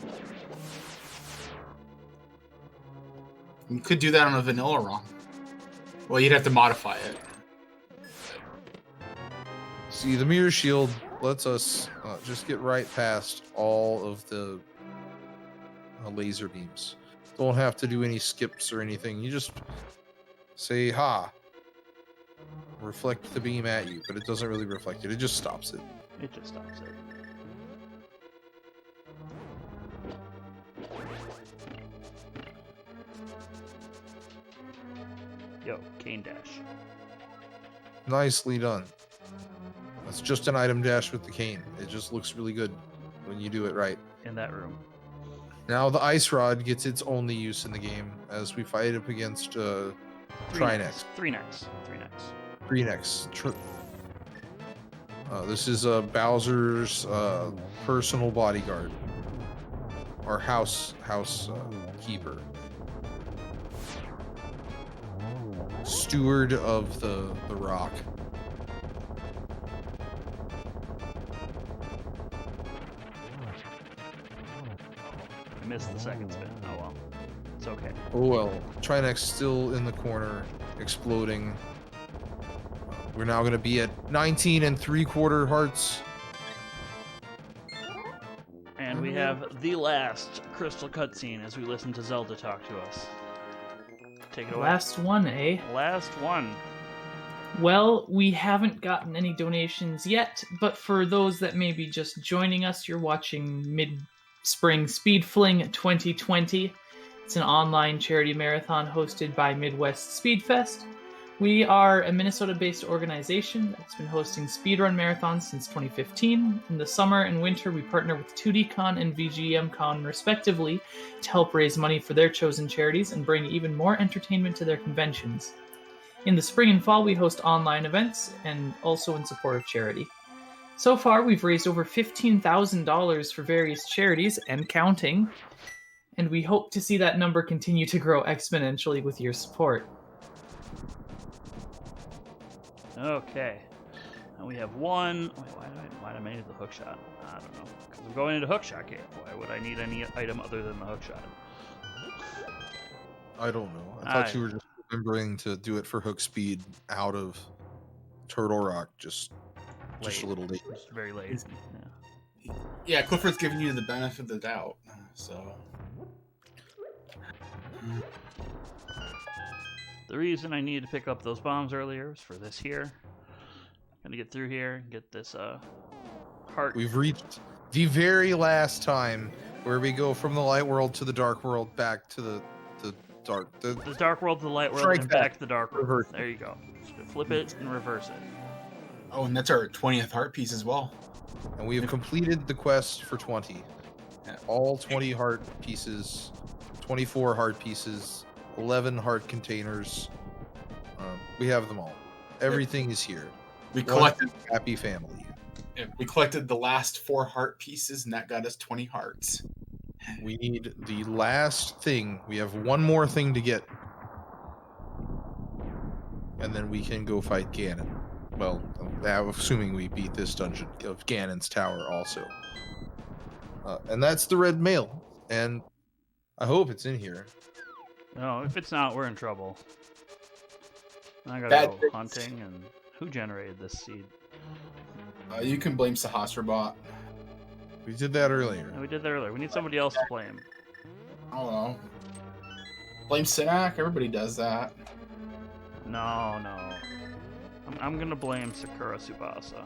You could do that on a vanilla ROM. Well, you'd have to modify it. See, the mirror shield lets us just get right past all of the laser beams. Don't have to do any skips or anything. You just say ha, reflect the beam at you, but it doesn't really reflect it. It just stops it. It just stops it. Yo, cane dash. Nicely done. That's just an item dash with the cane. It just looks really good when you do it right. In that room. Now the ice rod gets its only use in the game as we fight up against Trinex. Three necks. This is Bowser's personal bodyguard, or house keeper, steward of the rock. I missed the second spin. Oh well. It's okay. Oh well. Trinex still in the corner, exploding. We're now going to be at 19 3/4 hearts. And we have the last crystal cutscene as we listen to Zelda talk to us. Take it away. Last one, eh? Last one. Well, we haven't gotten any donations yet, but for those that may be just joining us, you're watching Mid-Spring Speed Fling 2020. It's an online charity marathon hosted by Midwest Speed Fest. We are a Minnesota-based organization that's been hosting speedrun marathons since 2015. In the summer and winter, we partner with 2DCon and VGMCon, respectively, to help raise money for their chosen charities and bring even more entertainment to their conventions. In the spring and fall, we host online events and also in support of charity. So far, we've raised over $15,000 for various charities and counting, and we hope to see that number continue to grow exponentially with your support. Okay. And we have one. Wait, why did I need the hook shot? I don't know. Because I'm going into hook shot game. Why would I need any item other than the hook shot? I don't know. I thought you were just remembering to do it for hook speed out of Turtle Rock just a little late. Just very late. Yeah. Yeah, Clifford's giving you the benefit of the doubt, so. The reason I needed to pick up those bombs earlier was for this here. Gonna get through here and get this heart. We've reached the very last time where we go from the light world to the dark world back to the dark. The dark world to the light world Strike and that. back to the dark world. Reverse. There you go. Just flip it and reverse it. Oh, and that's our 20th heart piece as well. And we have completed the quest for 20. Yeah. All 20 heart pieces, 24 heart pieces, 11 heart containers. We have them all. Everything is here. We One collected happy family. we collected the last 4 heart pieces, and that got us 20 hearts. We need the last thing. We have one more thing to get. And then we can go fight Gannon. Well, assuming we beat this dungeon of Gannon's Tower also. And that's the red mail. And I hope it's in here. No, if it's not, we're in trouble. I gotta Bad go things. hunting, and who generated this seed? You can blame Sahasrabot. We did that earlier. No, we did that earlier. We need somebody else to blame. I don't know. Blame Sinak? Everybody does that. No. I'm gonna blame Sakura Tsubasa.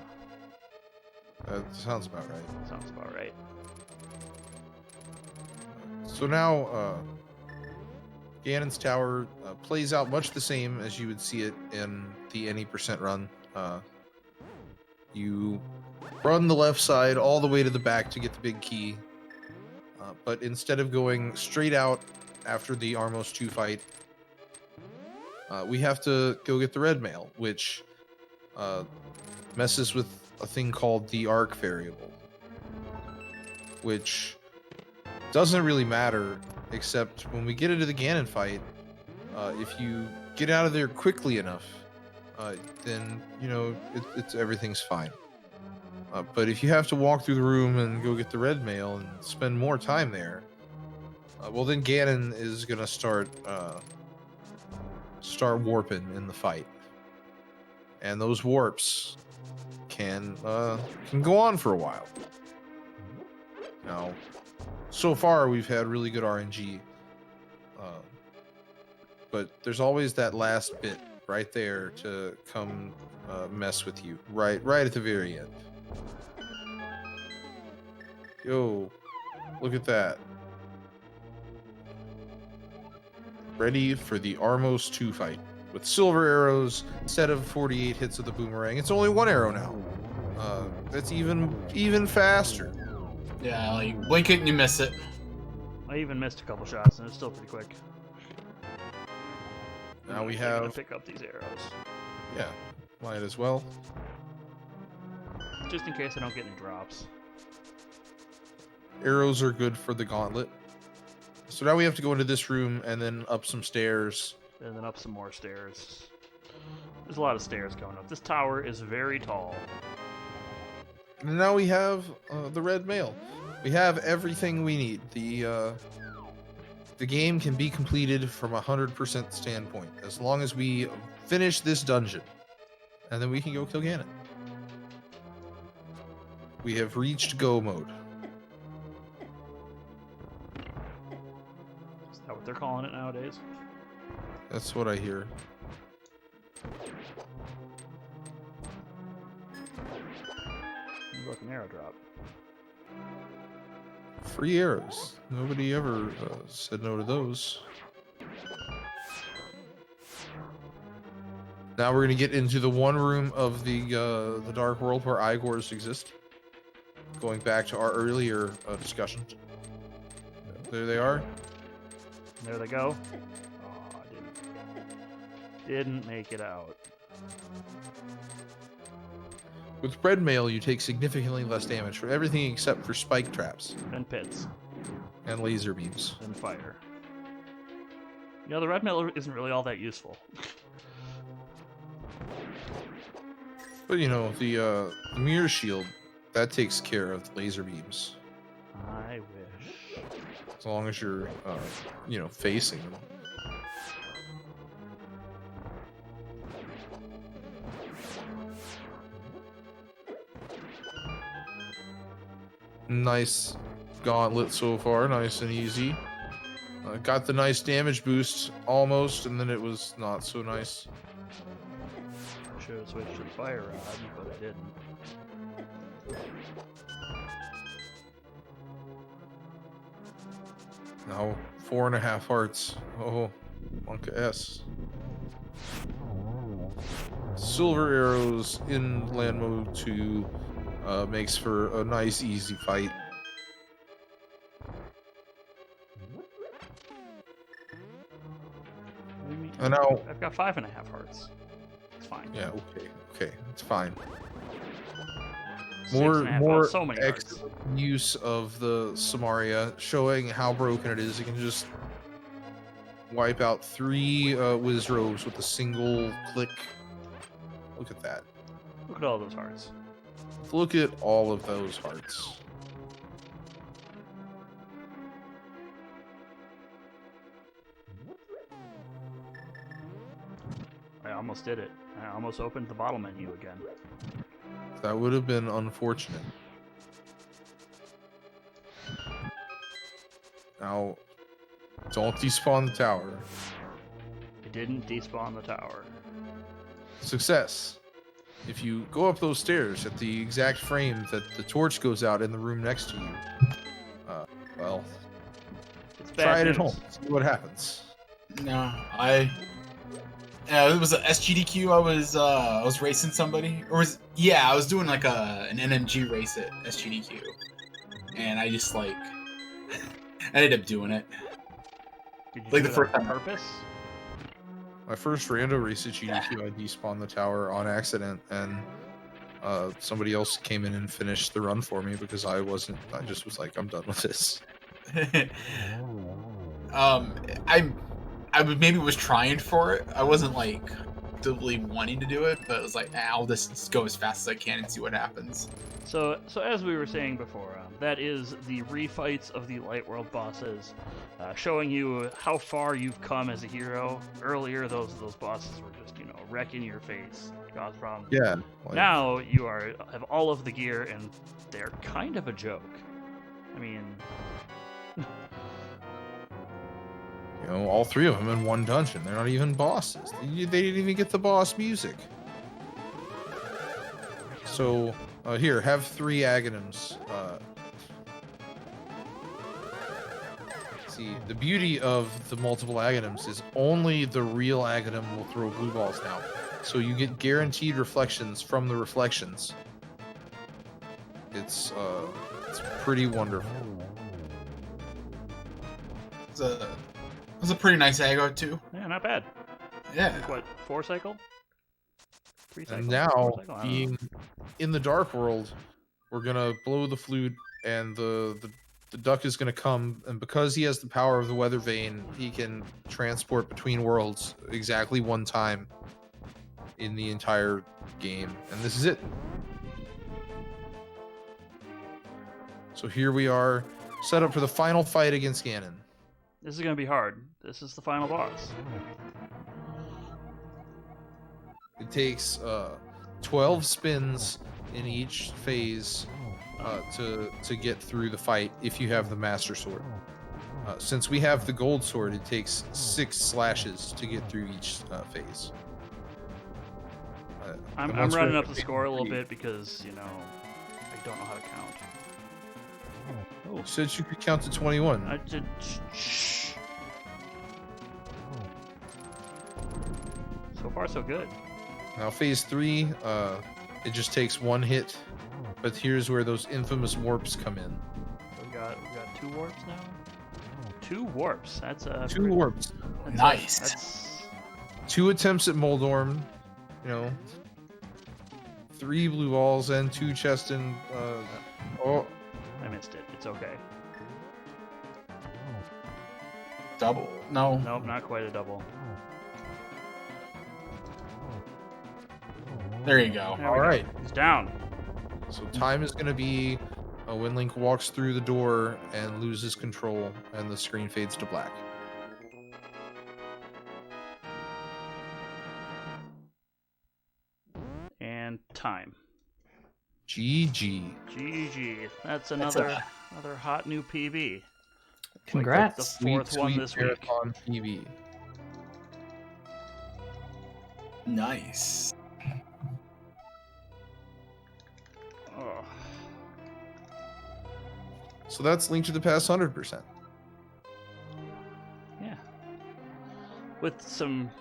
That sounds about right. Sounds about right. So now, Gannon's Tower plays out much the same as you would see it in the any percent run. You run the left side all the way to the back to get the big key, but instead of going straight out after the Armos 2 fight, we have to go get the red mail, which messes with a thing called the arc variable, which doesn't really matter, except when we get into the Gannon fight, if you get out of there quickly enough, then, it's everything's fine. But if you have to walk through the room and go get the red mail and spend more time there, well, then Gannon is going to start warping in the fight. And those warps can go on for a while. Now, so far we've had really good RNG. But there's always that last bit right there to come mess with you, right at the very end. Yo, look at that. Ready for the Armos 2 fight. With silver arrows, instead of 48 hits of the boomerang, it's only 1 arrow now. That's even faster. Yeah, like blink it and you miss it. I even missed a couple shots, and it's still pretty quick. Now we I'm gonna have... pick up these arrows. Yeah, might as well. Just in case I don't get any drops. Arrows are good for the gauntlet. So now we have to go into this room and then up some stairs. And then up some more stairs. There's a lot of stairs going up. This tower is very tall. And now we have the red mail. We have everything we need. The game can be completed from a 100% standpoint as long as we finish this dungeon, and then we can go kill Gannon. We have reached go mode. Is that what they're calling it nowadays? That's what I hear. Look, an arrow drop. Free arrows. Nobody ever said no to those. Now we're gonna get into the one room of the Dark World where Igors exist. Going back to our earlier discussion. There they are. There they go. Oh, I didn't make it out. With red mail, you take significantly less damage for everything except for spike traps And pits. and laser beams. And fire. You know, the red mail isn't really all that useful. But you know, the Mire shield, that takes care of the laser beams. I wish. As long as you're, you know, facing them. Nice gauntlet so far, nice and easy. Got the nice damage boost almost, and then it was not so nice. Should have switched to the fire rod, but I didn't. Now 4.5 hearts. Oh, Monka S. Silver arrows in land mode 2 makes for a nice easy fight. What do you mean? And now, I've got 5.5 hearts. It's fine. yeah, okay, it's fine. 6.5 More hearts, so many hearts. excellent use of the Samaria, showing how broken it is. You can just wipe out 3 whiz robes with a single click. Look at that. Look at all those hearts. Look at all of those hearts. I almost did it. I almost opened the bottle menu again. That would have been unfortunate. Now, don't despawn the tower. I didn't despawn the tower. Success. If you go up those stairs at the exact frame that the torch goes out in the room next to you, well, It's bad try it news. at home. See what happens. No, it was a SGDQ. I was racing somebody, I was doing like an NMG race at SGDQ, and I just like I ended up doing it. Did you Like do the it first on time. purpose? My first rando race at GDQ, I despawned the tower on accident, and somebody else came in and finished the run for me because I just was like, I'm done with this. I maybe was trying for it. I wasn't like actively wanting to do it, but it was like, I'll just go as fast as I can and see what happens. So as we were saying before, that is the refights of the Light World bosses, showing you how far you've come as a hero. Earlier, those bosses were just, wrecking your face, cause problems. Yeah. Like, Now you have all of the gear, and they're kind of a joke. I mean, You know, all three of them in one dungeon. They're not even bosses. They didn't even get the boss music. So, here, have 3 Aghanims. See, the beauty of the multiple Aghanims is only the real Aghanim will throw blue balls now. So you get guaranteed reflections from the reflections. It's pretty wonderful. It's a pretty nice aggro too. Yeah, not bad. Yeah. Like what, 4 cycle? 3 cycle? And now, 4 cycle? I don't know. being in the Dark World, we're gonna blow the flute, and the duck is gonna come, and because he has the power of the Weather Vane, he can transport between worlds exactly 1 time in the entire game, and this is it. So here we are, set up for the final fight against Gannon. This is gonna be hard. This is the final boss. It takes 12 spins in each phase to get through the fight if you have the Master Sword. Since we have the Gold Sword, it takes 6 slashes to get through each phase. I'm and once running we're up the score a little three- bit because, you know, I don't know how to count. You said you could count to 21. I did. Shh. So far, so good. Now phase 3, it just takes 1 hit, but here's where those infamous warps come in. So we got 2 warps now. 2 warps. That's a 2 warps, Nice. That's 2 attempts at Moldorm, you know, 3 blue balls and 2 chest and oh, I missed it. It's okay. Double. No. Nope, not quite a double. There you go. There we all go. right. It's down. So time is going to be when Link walks through the door and loses control, and the screen fades to black. And time. GG. GG. That's That's another hot new PB. Congrats. The 4th one this week. Marathon TV. Nice. Oh. So that's Link to the Past 100%. Yeah. With some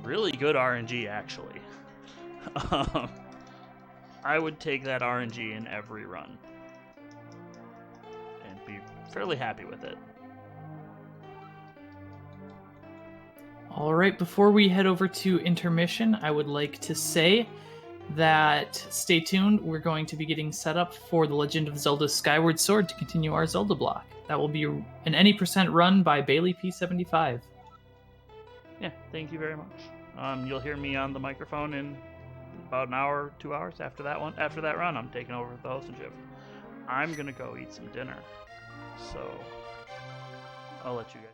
really good RNG, actually. I would take that RNG in every run. And be fairly happy with it. All right, before we head over to intermission, I would like to say that stay tuned. We're going to be getting set up for The Legend of Zelda Skyward Sword to continue our Zelda block. That will be an any % run by Bailey P75. Yeah, thank you very much. You'll hear me on the microphone in about an hour, 2 hours after that one. After that run, I'm taking over the hostmanship. I'm gonna go eat some dinner, so I'll let you guys.